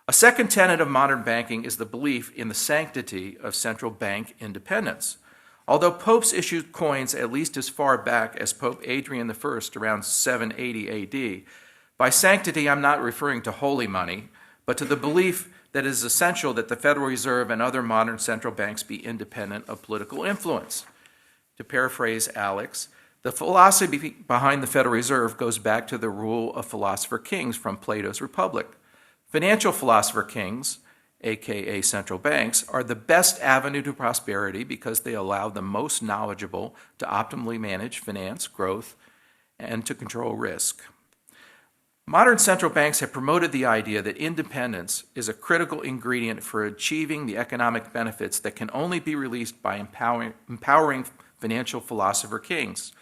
A second tenet of modern banking is the belief in the sanctity of central bank independence. Although popes issued coins at least as far back as Pope Adrian I around 780 AD, by sanctity I'm not referring to holy money, but to the belief that it is essential that the Federal Reserve and other modern central banks be independent of political influence. To paraphrase Alex, the philosophy behind the Federal Reserve goes back to the rule of philosopher kings from Plato's Republic. Financial philosopher kings, aka central banks, are the best avenue to prosperity because they allow the most knowledgeable to optimally manage finance, growth, and to control risk. Modern central banks have promoted the idea that independence is a critical ingredient for achieving the economic benefits that can only be released by empowering financial philosopher kings.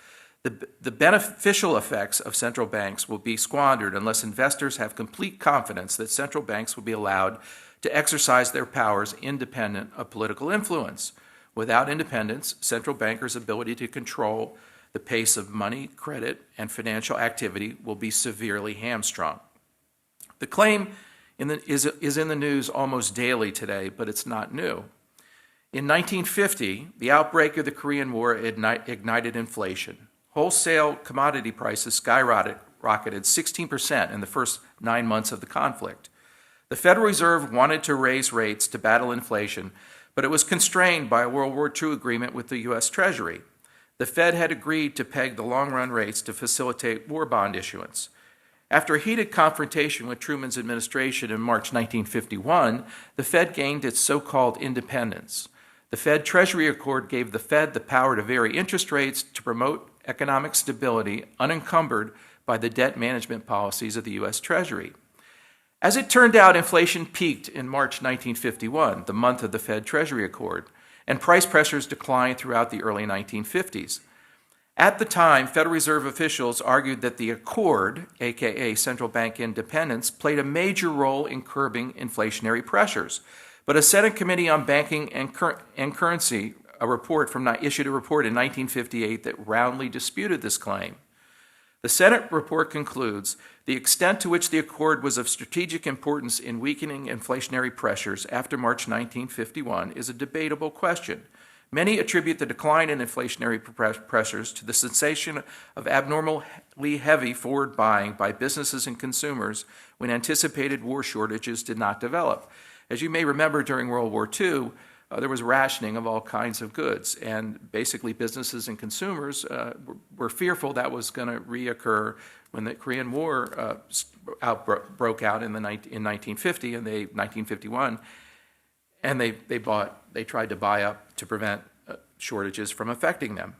The beneficial effects of central banks will be squandered unless investors have complete confidence that central banks will be allowed to exercise their powers independent of political influence. Without independence, central bankers' ability to control the pace of money, credit, and financial activity will be severely hamstrung. The claim is in the news almost daily today, but it's not new. In 1950, the outbreak of the Korean War ignited inflation. Wholesale commodity prices skyrocketed 16% in the first 9 months of the conflict. The Federal Reserve wanted to raise rates to battle inflation, but it was constrained by a World War II agreement with the U.S. Treasury. The Fed had agreed to peg the long-run rates to facilitate war bond issuance. After a heated confrontation with Truman's administration in March 1951, the Fed gained its so-called independence. The Fed Treasury Accord gave the Fed the power to vary interest rates to promote economic stability unencumbered by the debt management policies of the U.S. Treasury. As it turned out, inflation peaked in March 1951, the month of the Fed Treasury Accord, and price pressures declined throughout the early 1950s. At the time, Federal Reserve officials argued that the Accord, aka central bank independence, played a major role in curbing inflationary pressures. But a Senate Committee on Banking and Currency issued a report in 1958 that roundly disputed this claim. The Senate report concludes, the extent to which the Accord was of strategic importance in weakening inflationary pressures after March 1951 is a debatable question. Many attribute the decline in inflationary pressures to the cessation of abnormally heavy forward buying by businesses and consumers when anticipated war shortages did not develop. As you may remember, during World War II, there was rationing of all kinds of goods. And basically businesses and consumers were fearful that was going to reoccur when the Korean War broke out in 1950 and 1951. And they tried to buy up to prevent shortages from affecting them.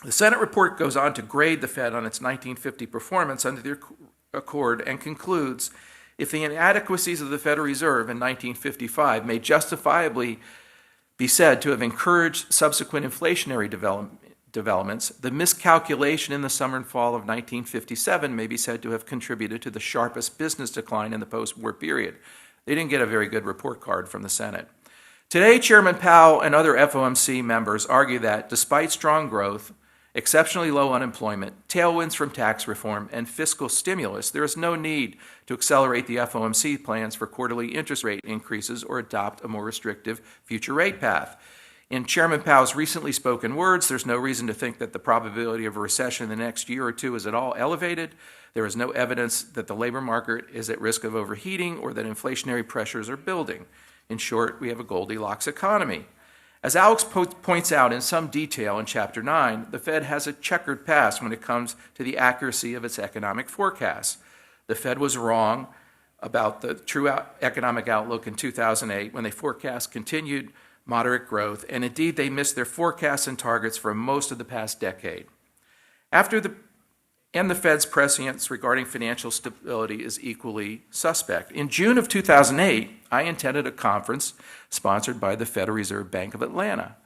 The Senate report goes on to grade the Fed on its 1950 performance under the Accord and concludes, if the inadequacies of the Federal Reserve in 1955 may justifiably be said to have encouraged subsequent inflationary developments, the miscalculation in the summer and fall of 1957 may be said to have contributed to the sharpest business decline in the post-war period. They didn't get a very good report card from the Senate. Today, Chairman Powell and other FOMC members argue that despite strong growth, exceptionally low unemployment, tailwinds from tax reform, and fiscal stimulus, there is no need to accelerate the FOMC plans for quarterly interest rate increases or adopt a more restrictive future rate path. In Chairman Powell's recently spoken words, there's no reason to think that the probability of a recession in the next year or two is at all elevated. There is no evidence that the labor market is at risk of overheating or that inflationary pressures are building. In short, we have a Goldilocks economy. As Alex points out in some detail in Chapter 9, the Fed has a checkered past when it comes to the accuracy of its economic forecasts. The Fed was wrong about the true economic outlook in 2008 when they forecast continued moderate growth, and indeed they missed their forecasts and targets for most of the past decade. The Fed's prescience regarding financial stability is equally suspect. In June of 2008, I attended a conference sponsored by the Federal Reserve Bank of Atlanta.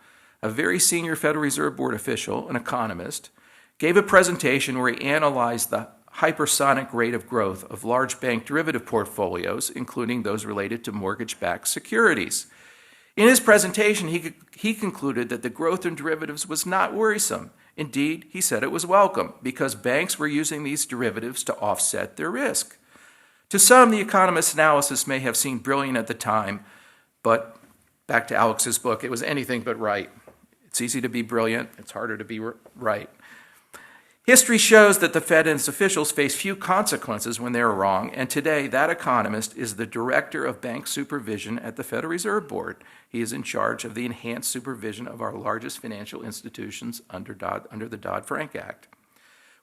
A very senior Federal Reserve Board official, an economist, gave a presentation where he analyzed the hypersonic rate of growth of large bank derivative portfolios, including those related to mortgage-backed securities. In his presentation, he concluded that the growth in derivatives was not worrisome. Indeed, he said it was welcome because banks were using these derivatives to offset their risk. To some, the economist's analysis may have seemed brilliant at the time, but back to Alex's book, it was anything but right. It's easy to be brilliant, it's harder to be right. History shows that the Fed and its officials face few consequences when they are wrong, and today that economist is the director of bank supervision at the Federal Reserve Board. He is in charge of the enhanced supervision of our largest financial institutions under the Dodd-Frank Act.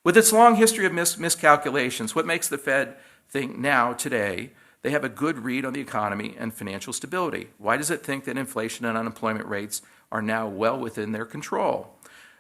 With its long history of miscalculations, what makes the Fed think now, today, they have a good read on the economy and financial stability? Why does it think that inflation and unemployment rates are now well within their control?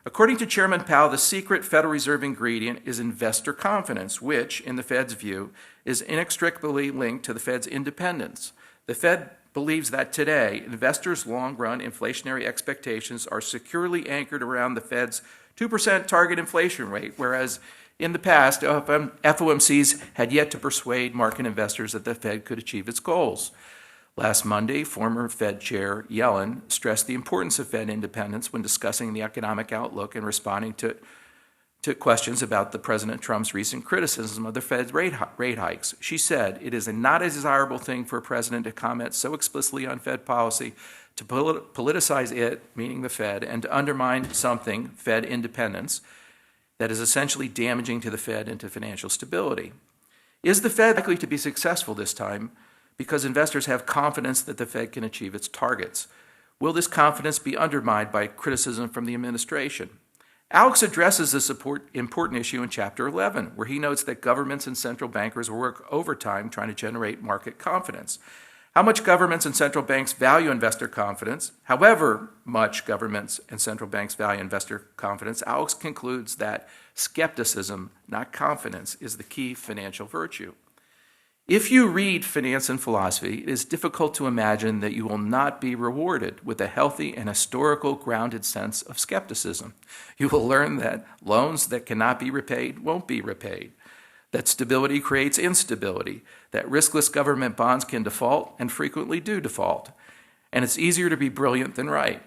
According to Chairman Powell, the secret Federal Reserve ingredient is investor confidence, which, in the Fed's view, is inextricably linked to the Fed's independence. The Fed believes that today, investors' long-run inflationary expectations are securely anchored around the Fed's 2% target inflation rate, whereas in the past, FOMCs had yet to persuade market investors that the Fed could achieve its goals. Last Monday, former Fed Chair Yellen stressed the importance of Fed independence when discussing the economic outlook and responding to questions about President Trump's recent criticism of the Fed's rate hikes. She said, "It is not a desirable thing for a president to comment so explicitly on Fed policy, to politicize it," meaning the Fed, "and to undermine something, Fed independence, that is essentially damaging to the Fed and to financial stability." Is the Fed likely to be successful this time? Because investors have confidence that the Fed can achieve its targets. Will this confidence be undermined by criticism from the administration? Alex addresses this important issue in Chapter 11, where he notes that governments and central bankers work overtime trying to generate market confidence. How much governments and central banks value investor confidence, however much governments and central banks value investor confidence, Alex concludes that skepticism, not confidence, is the key financial virtue. If you read finance and philosophy, it is difficult to imagine that you will not be rewarded with a healthy and historical grounded sense of skepticism. You will learn that loans that cannot be repaid won't be repaid, that stability creates instability, that riskless government bonds can default and frequently do default, and it's easier to be brilliant than right.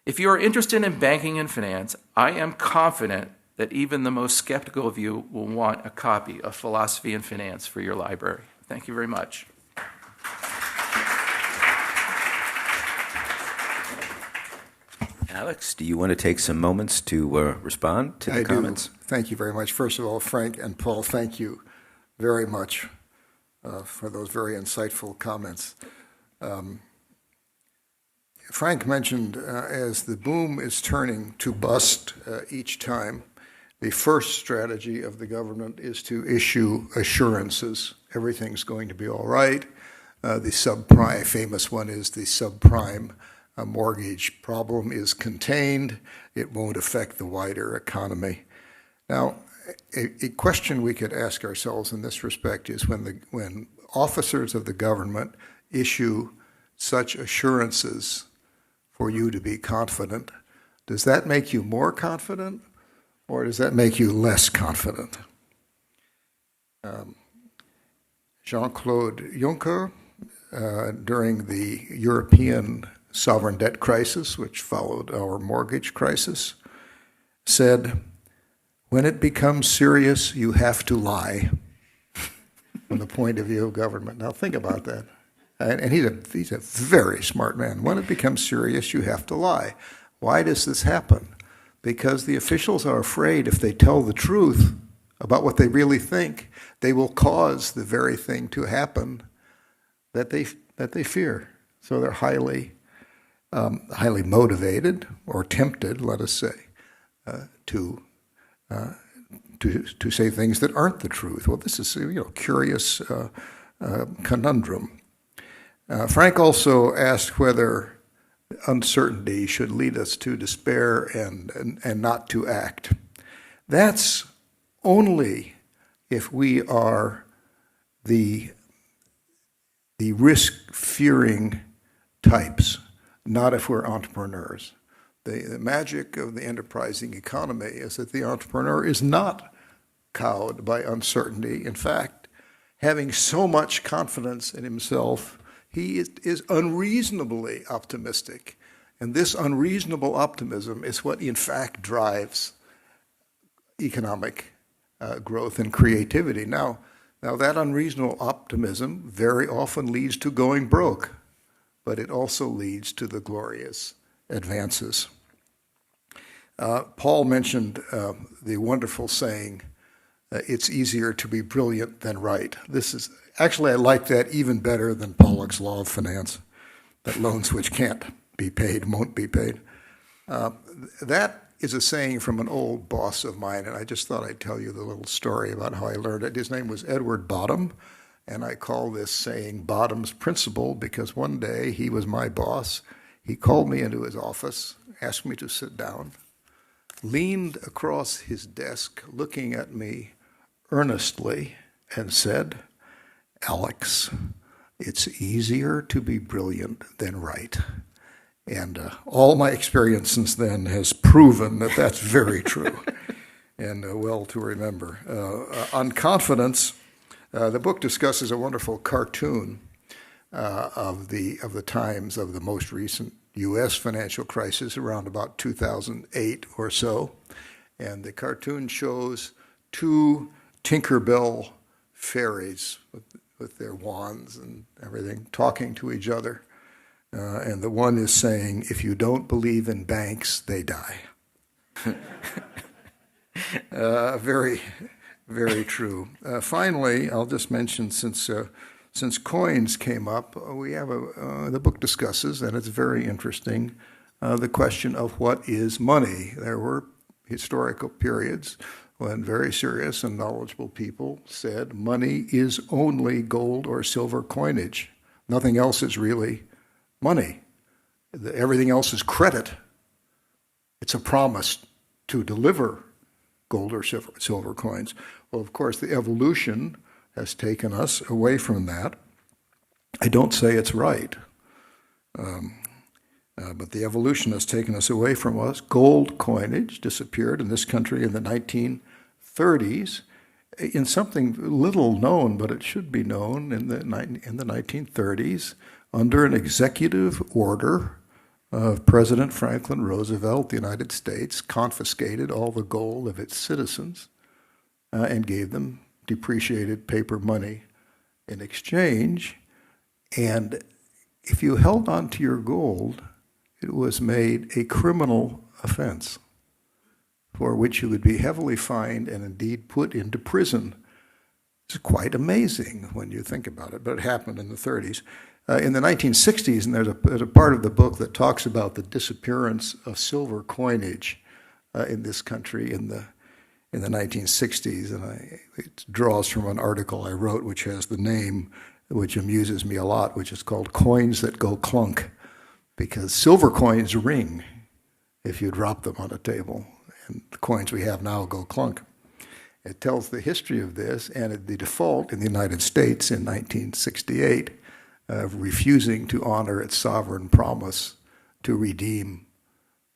If you are interested in banking and finance, I am confident that even the most skeptical of you will want a copy of Philosophy and Finance for your library. Thank you very much. Alex, do you want to take some moments to respond to the comments? Thank you very much. First of all, Frank and Paul, thank you very much for those very insightful comments. Frank mentioned as the boom is turning to bust each time, the first strategy of the government is to issue assurances. Everything's going to be all right. The subprime, famous one is the subprime mortgage problem is contained. It won't affect the wider economy. Now, a question we could ask ourselves in this respect is when officers of the government issue such assurances for you to be confident, does that make you more confident or does that make you less confident? Jean-Claude Juncker, during the European sovereign debt crisis, which followed our mortgage crisis, said, when it becomes serious, you have to lie from the point of view of government. Now think about that. And he's a very smart man. When it becomes serious, you have to lie. Why does this happen? Because the officials are afraid if they tell the truth about what they really think, they will cause the very thing to happen that they fear. So they're highly motivated or tempted, let us say, to say things that aren't the truth. Well, this is a curious conundrum. Frank also asked whether uncertainty should lead us to despair and not to act. That's only if we are the risk-fearing types, not if we're entrepreneurs. The magic of the enterprising economy is that the entrepreneur is not cowed by uncertainty. In fact, having so much confidence in himself, he is unreasonably optimistic. And this unreasonable optimism is what, in fact, drives economic growth and creativity. Now, that unreasonable optimism very often leads to going broke, but it also leads to the glorious advances. Paul mentioned the wonderful saying, it's easier to be brilliant than right. Actually, I like that even better than Pollock's law of finance, that loans which can't be paid won't be paid. That is a saying from an old boss of mine, and I just thought I'd tell you the little story about how I learned it. His name was Edward Bottom, and I call this saying Bottom's principle because one day he was my boss. He called me into his office, asked me to sit down, leaned across his desk, looking at me earnestly, and said, Alex, it's easier to be brilliant than right. And all my experience since then has proven that that's very true and well to remember. On confidence, the book discusses a wonderful cartoon of the times of the most recent U.S. financial crisis around about 2008 or so. And the cartoon shows two Tinkerbell fairies with their wands and everything talking to each other. And the one is saying, if you don't believe in banks, they die. Very, very true. Finally, I'll just mention, since coins came up, we have the book discusses, and it's very interesting, the question of what is money. There were historical periods when very serious and knowledgeable people said money is only gold or silver coinage. Nothing else is really money. Everything else is credit. It's a promise to deliver gold or silver coins. Well, of course, the evolution has taken us away from that. I don't say it's right, but the evolution has taken us away from us. Gold coinage disappeared in this country in the 1930s in something little known, but it should be known in the 1930s under an executive order of President Franklin Roosevelt. The United States confiscated all the gold of its citizens and gave them depreciated paper money in exchange. And if you held on to your gold, it was made a criminal offense for which you would be heavily fined and indeed put into prison. It's quite amazing when you think about it, but it happened in the 30s. In the 1960s, and there's a part of the book that talks about the disappearance of silver coinage in this country in the 1960s, and it draws from an article I wrote which has the name, which amuses me a lot, which is called Coins That Go Clunk, because silver coins ring if you drop them on a table, and the coins we have now go clunk. It tells the history of this, and at the default in the United States in 1968 of refusing to honor its sovereign promise to redeem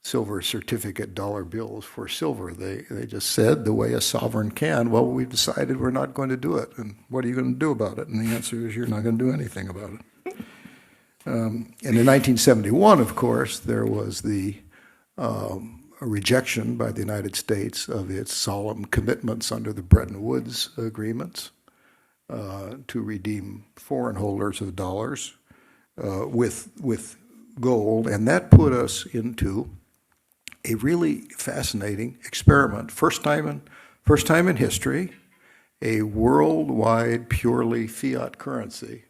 silver certificate dollar bills for silver. They just said, the way a sovereign can, well, we've decided we're not going to do it, and what are you going to do about it? And the answer is you're not going to do anything about it. And in 1971, of course, there was a rejection by the United States of its solemn commitments under the Bretton Woods agreements to redeem foreign holders of dollars with gold, and that put us into a really fascinating experiment. First time in history, a worldwide purely fiat currency.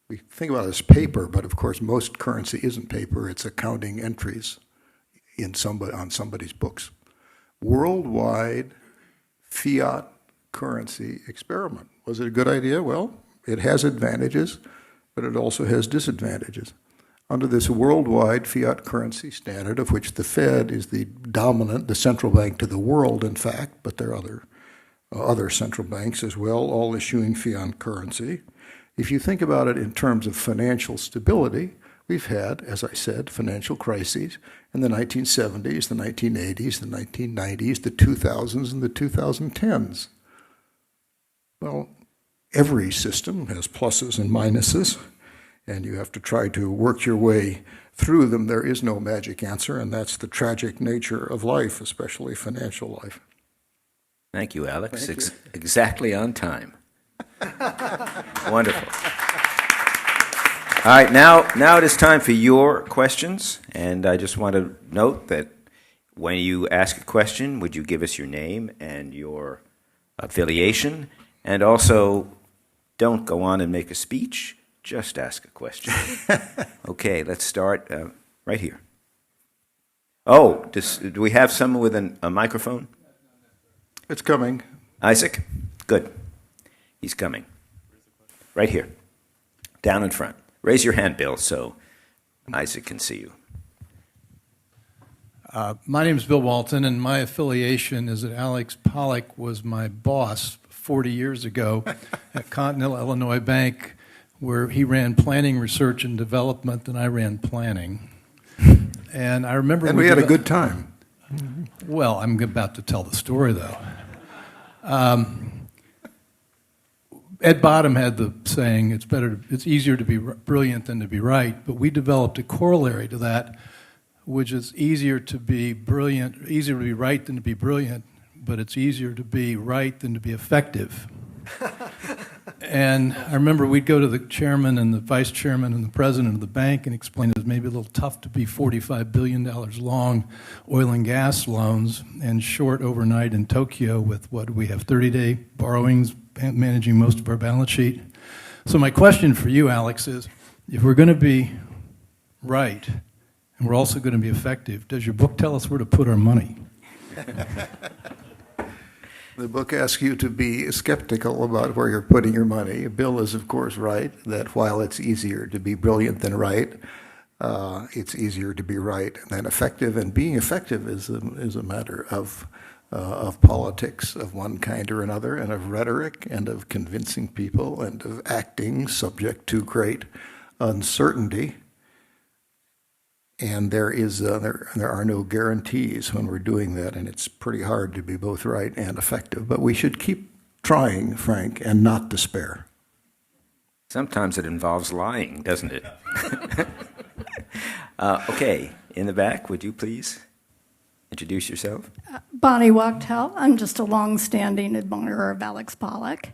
We think about it as paper, but of course most currency isn't paper, it's accounting entries on somebody's books. Worldwide fiat currency experiment. Was it a good idea? Well, it has advantages, but it also has disadvantages. Under this worldwide fiat currency standard, of which the Fed is the central bank to the world, in fact, but there are other central banks as well, all issuing fiat currency. If you think about it in terms of financial stability, we've had, as I said, financial crises in the 1970s, the 1980s, the 1990s, the 2000s, and the 2010s. Well, every system has pluses and minuses, and you have to try to work your way through them. There is no magic answer, and that's the tragic nature of life, especially financial life. Thank you, Alex. Thank you. Exactly on time. Wonderful. All right, now it is time for your questions, and I just want to note that when you ask a question, would you give us your name and your affiliation, and also don't go on and make a speech, just ask a question. Okay, let's start right here. Oh, do we have someone with a microphone? It's coming. Isaac? Good. He's coming. Right here. Down in front. Raise your hand, Bill, so Isaac can see you. My name is Bill Walton, and my affiliation is that Alex Pollock was my boss 40 years ago at Continental Illinois Bank, where he ran planning, research, and development, and I ran planning. And I remember... And we had a good time. Well, I'm about to tell the story, though. Ed Bottom had the saying, it's easier to be brilliant than to be right, but we developed a corollary to that, which is easier to be right than to be brilliant, but it's easier to be right than to be effective. And I remember we'd go to the chairman and the vice chairman and the president of the bank and explain it was maybe a little tough to be $45 billion long oil and gas loans and short overnight in Tokyo with, what do we have, 30-day borrowings, managing most of our balance sheet. So my question for you, Alex, is if we're going to be right and we're also going to be effective, does your book tell us where to put our money? The book asks you to be skeptical about where you're putting your money. Bill is, of course, right, that while it's easier to be brilliant than right, it's easier to be right than effective. And being effective is a matter of politics of one kind or another, and of rhetoric, and of convincing people, and of acting subject to great uncertainty. And there are no guarantees when we're doing that, and it's pretty hard to be both right and effective. But we should keep trying, Frank, and not despair. Sometimes it involves lying, doesn't it? Okay, in the back, would you please introduce yourself? Bonnie Wachtel. I'm just a long-standing admirer of Alex Pollock.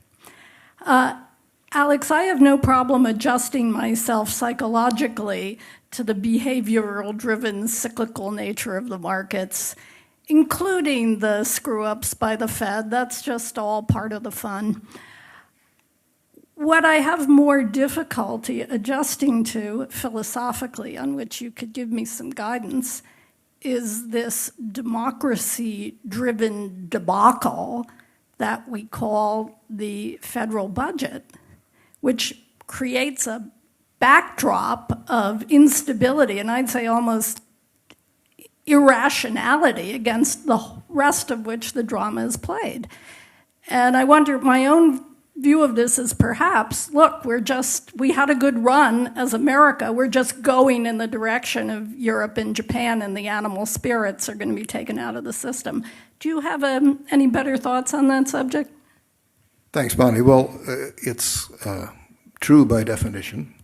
Alex, I have no problem adjusting myself psychologically to the behavioral-driven cyclical nature of the markets, including the screw-ups by the Fed. That's just all part of the fun. What I have more difficulty adjusting to philosophically, on which you could give me some guidance, is this democracy-driven debacle that we call the federal budget, which creates a backdrop of instability, and I'd say almost irrationality, against the rest of which the drama is played. And I wonder, my own view of this is perhaps, look, we had a good run as America, we're just going in the direction of Europe and Japan, and the animal spirits are going to be taken out of the system. Do you have any better thoughts on that subject? Thanks, Bonnie. Well, it's true by definition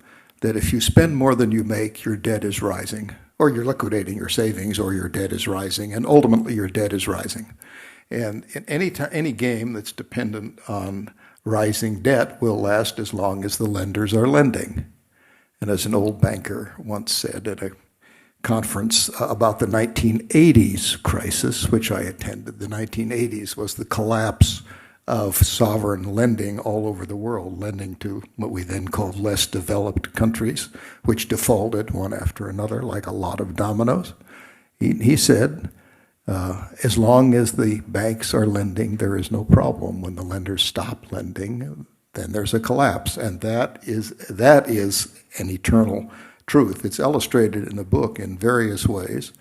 that if you spend more than you make, your debt is rising, or you're liquidating your savings, or your debt is rising, and ultimately your debt is rising. And in any game that's dependent on rising debt will last as long as the lenders are lending. And as an old banker once said at a conference about the 1980s crisis, which I attended, the 1980s was the collapse of sovereign lending all over the world, lending to what we then called less developed countries, which defaulted one after another like a lot of dominoes. He said, as long as the banks are lending, there is no problem. When the lenders stop lending, then there's a collapse. And that is an eternal truth. It's illustrated in the book in various ways.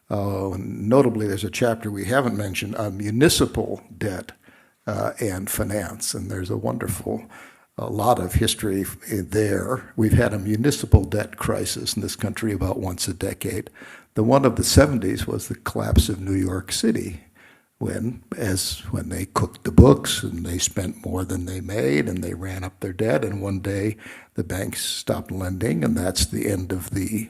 Notably, there's a chapter we haven't mentioned on municipal debt and finance. And there's a lot of history there. We've had a municipal debt crisis in this country about once a decade. The one of the 70s was the collapse of New York City, when they cooked the books and they spent more than they made and they ran up their debt, and one day the banks stopped lending, and that's the end of the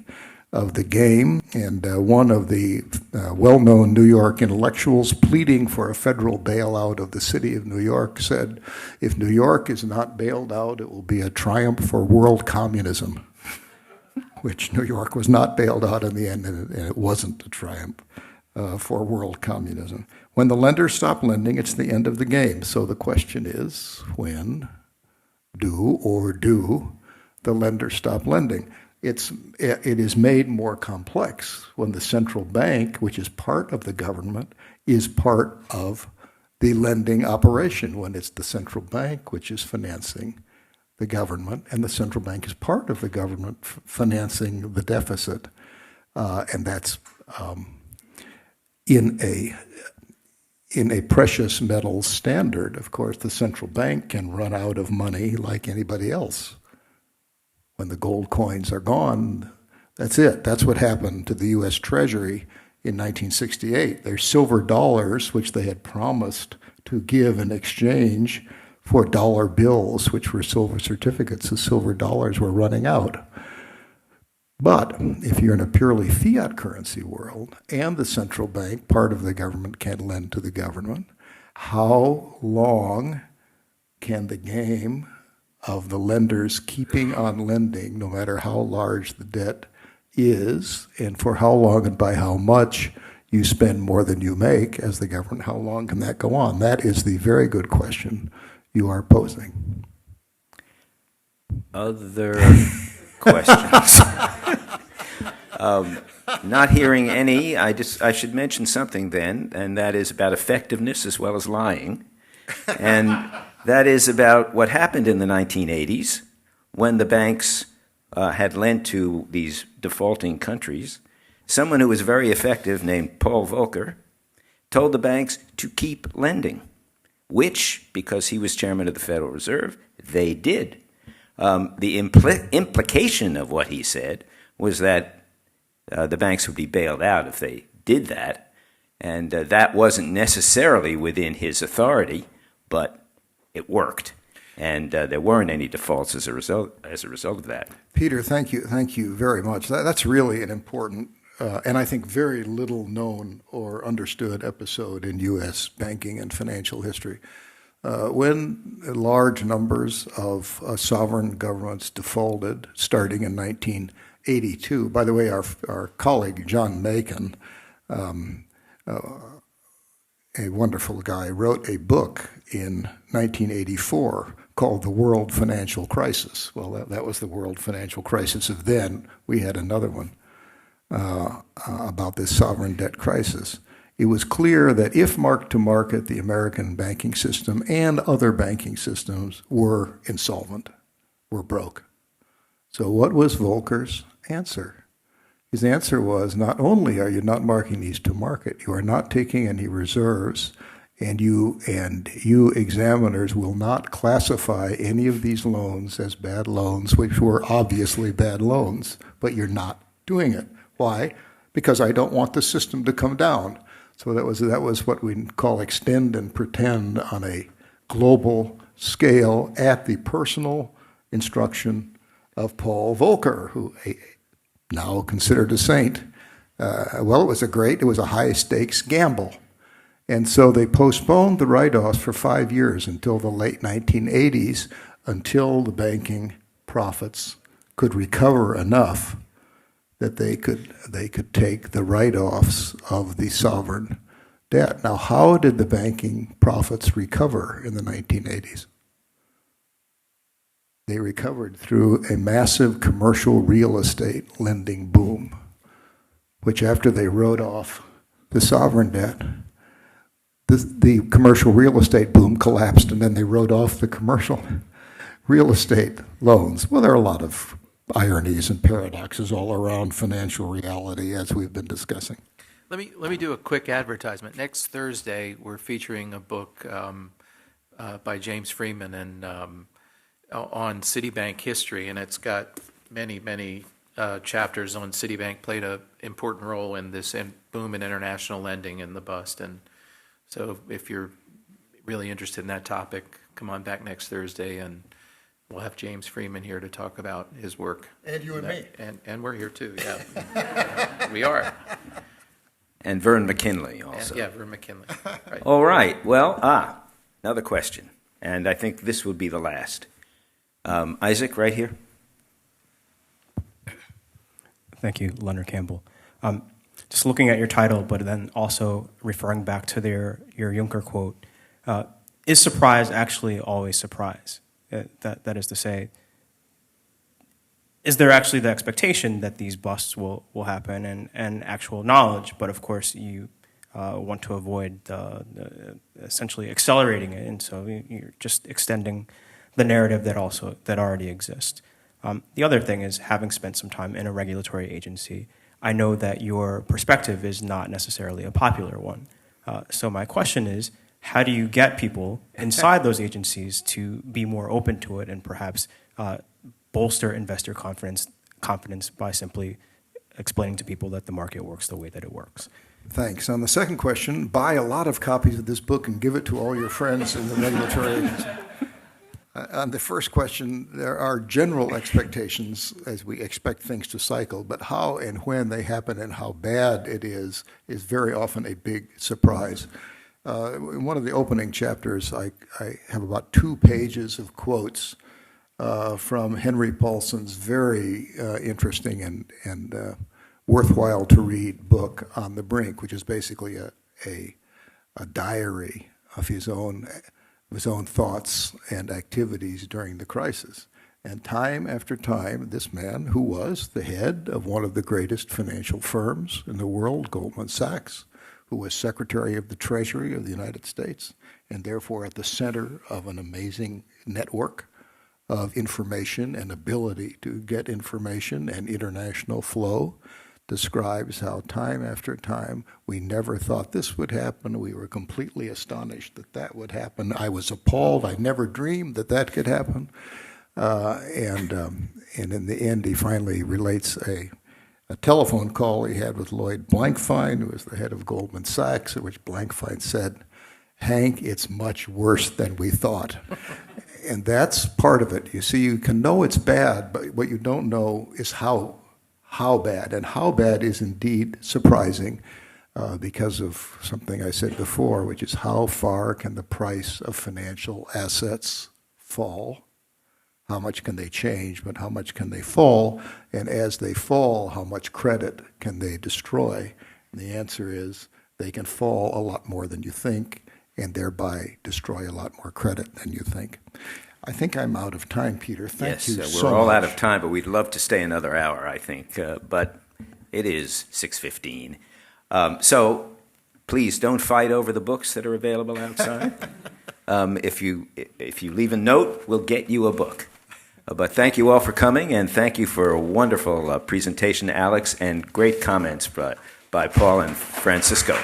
game. And one of the well-known New York intellectuals pleading for a federal bailout of the city of New York said, if New York is not bailed out, it will be a triumph for world communism, which New York was not bailed out in the end, and it wasn't a triumph for world communism. When the lenders stop lending, it's the end of the game. So the question is, when do the lenders stop lending? It is made more complex when the central bank, which is part of the government, is part of the lending operation, when it's the central bank which is financing the government, and the central bank is part of the government financing the deficit. And that's in a precious metals standard. Of course, the central bank can run out of money like anybody else. When the gold coins are gone, that's it. That's what happened to the U.S. Treasury in 1968. Their silver dollars, which they had promised to give in exchange for dollar bills, which were silver certificates, the silver dollars were running out. But if you're in a purely fiat currency world and the central bank, part of the government, can lend to the government, how long can the game of the lenders keeping on lending, no matter how large the debt is, and for how long and by how much you spend more than you make as the government, how long can that go on? That is the very good question you are posing. Other questions? Not hearing any, I should mention something then, and that is about effectiveness as well as lying. And that is about what happened in the 1980s when the banks had lent to these defaulting countries. Someone who was very effective, named Paul Volcker, told the banks to keep lending, which, because he was chairman of the Federal Reserve, they did. The implication of what he said was that the banks would be bailed out if they did that, and that wasn't necessarily within his authority, but it worked, and there weren't any defaults as a result of that. Peter, thank you very much. That's really an important and I think very little known or understood episode in U.S. banking and financial history. When large numbers of sovereign governments defaulted, starting in 1982, by the way, our colleague John Macon, a wonderful guy, wrote a book in 1984 called the World Financial Crisis. Well, that was the world financial crisis of then. We had another one about this sovereign debt crisis. It was clear that if mark-to-market, the American banking system and other banking systems were insolvent, were broke. So what was Volcker's answer? His answer was, not only are you not marking these to market, you are not taking any reserves, and you examiners will not classify any of these loans as bad loans, which were obviously bad loans, but you're not doing it. Why? Because I don't want the system to come down. So that was what we call extend and pretend on a global scale at the personal instruction of Paul Volcker, who now considered a saint. It was a high-stakes gamble. And so they postponed the write-offs for 5 years until the late 1980s, until the banking profits could recover enough that they could take the write-offs of the sovereign debt. Now, how did the banking profits recover in the 1980s? They recovered through a massive commercial real estate lending boom, which after they wrote off the sovereign debt, the commercial real estate boom collapsed, and then they wrote off the commercial real estate loans. Well, there are a lot of ironies and paradoxes all around financial reality, as we've been discussing. Let me do a quick advertisement. Next Thursday, we're featuring a book by James Freeman and on Citibank history, and it's got many chapters on Citibank played an important role in this boom in international lending and the bust. And so if you're really interested in that topic, come on back next Thursday, and we'll have James Freeman here to talk about his work. And you and me. And we're here too, yeah. We are. And Vern McKinley also. Vern McKinley. Right. All right. Well, another question. And I think this will be the last. Isaac, right here. Thank you, Leonard Campbell. Just looking at your title, but then also referring back to your Juncker quote, is surprise actually always surprise? That is to say, is there actually the expectation that these busts will happen and actual knowledge, but of course you want to avoid essentially accelerating it, and so you're just extending the narrative that already exists. The other thing is, having spent some time in a regulatory agency, I know that your perspective is not necessarily a popular one. So my question is, how do you get people inside those agencies to be more open to it and perhaps bolster investor confidence by simply explaining to people that the market works the way that it works? Thanks. On the second question, buy a lot of copies of this book and give it to all your friends in the regulatory agency. On the first question, there are general expectations as we expect things to cycle, but how and when they happen and how bad it is very often a big surprise. In one of the opening chapters, I have about 2 pages of quotes from Henry Paulson's very interesting and worthwhile to read book On the Brink, which is basically a diary of his own thoughts and activities during the crisis. And time after time, this man, who was the head of one of the greatest financial firms in the world, Goldman Sachs, who was Secretary of the Treasury of the United States, and therefore at the center of an amazing network of information and ability to get information and international flow, describes how time after time we never thought this would happen. We were completely astonished that would happen. I was appalled. I never dreamed that could happen. And in the end, he finally relates a telephone call he had with Lloyd Blankfein, who was the head of Goldman Sachs, at which Blankfein said, "Hank, it's much worse than we thought." And that's part of it. You see, you can know it's bad, but what you don't know is how bad. And how bad is indeed surprising because of something I said before, which is how far can the price of financial assets fall? How much can they change, but how much can they fall? And as they fall, how much credit can they destroy? And the answer is they can fall a lot more than you think, and thereby destroy a lot more credit than you think. I think I'm out of time, Peter. Thank you We're so all much. out of time, but we'd love to stay another hour, I think. But it is 6:15. So please don't fight over the books that are available outside. If you leave a note, we'll get you a book. But thank you all for coming, and thank you for a wonderful presentation, Alex, and great comments by Paul and Francisco.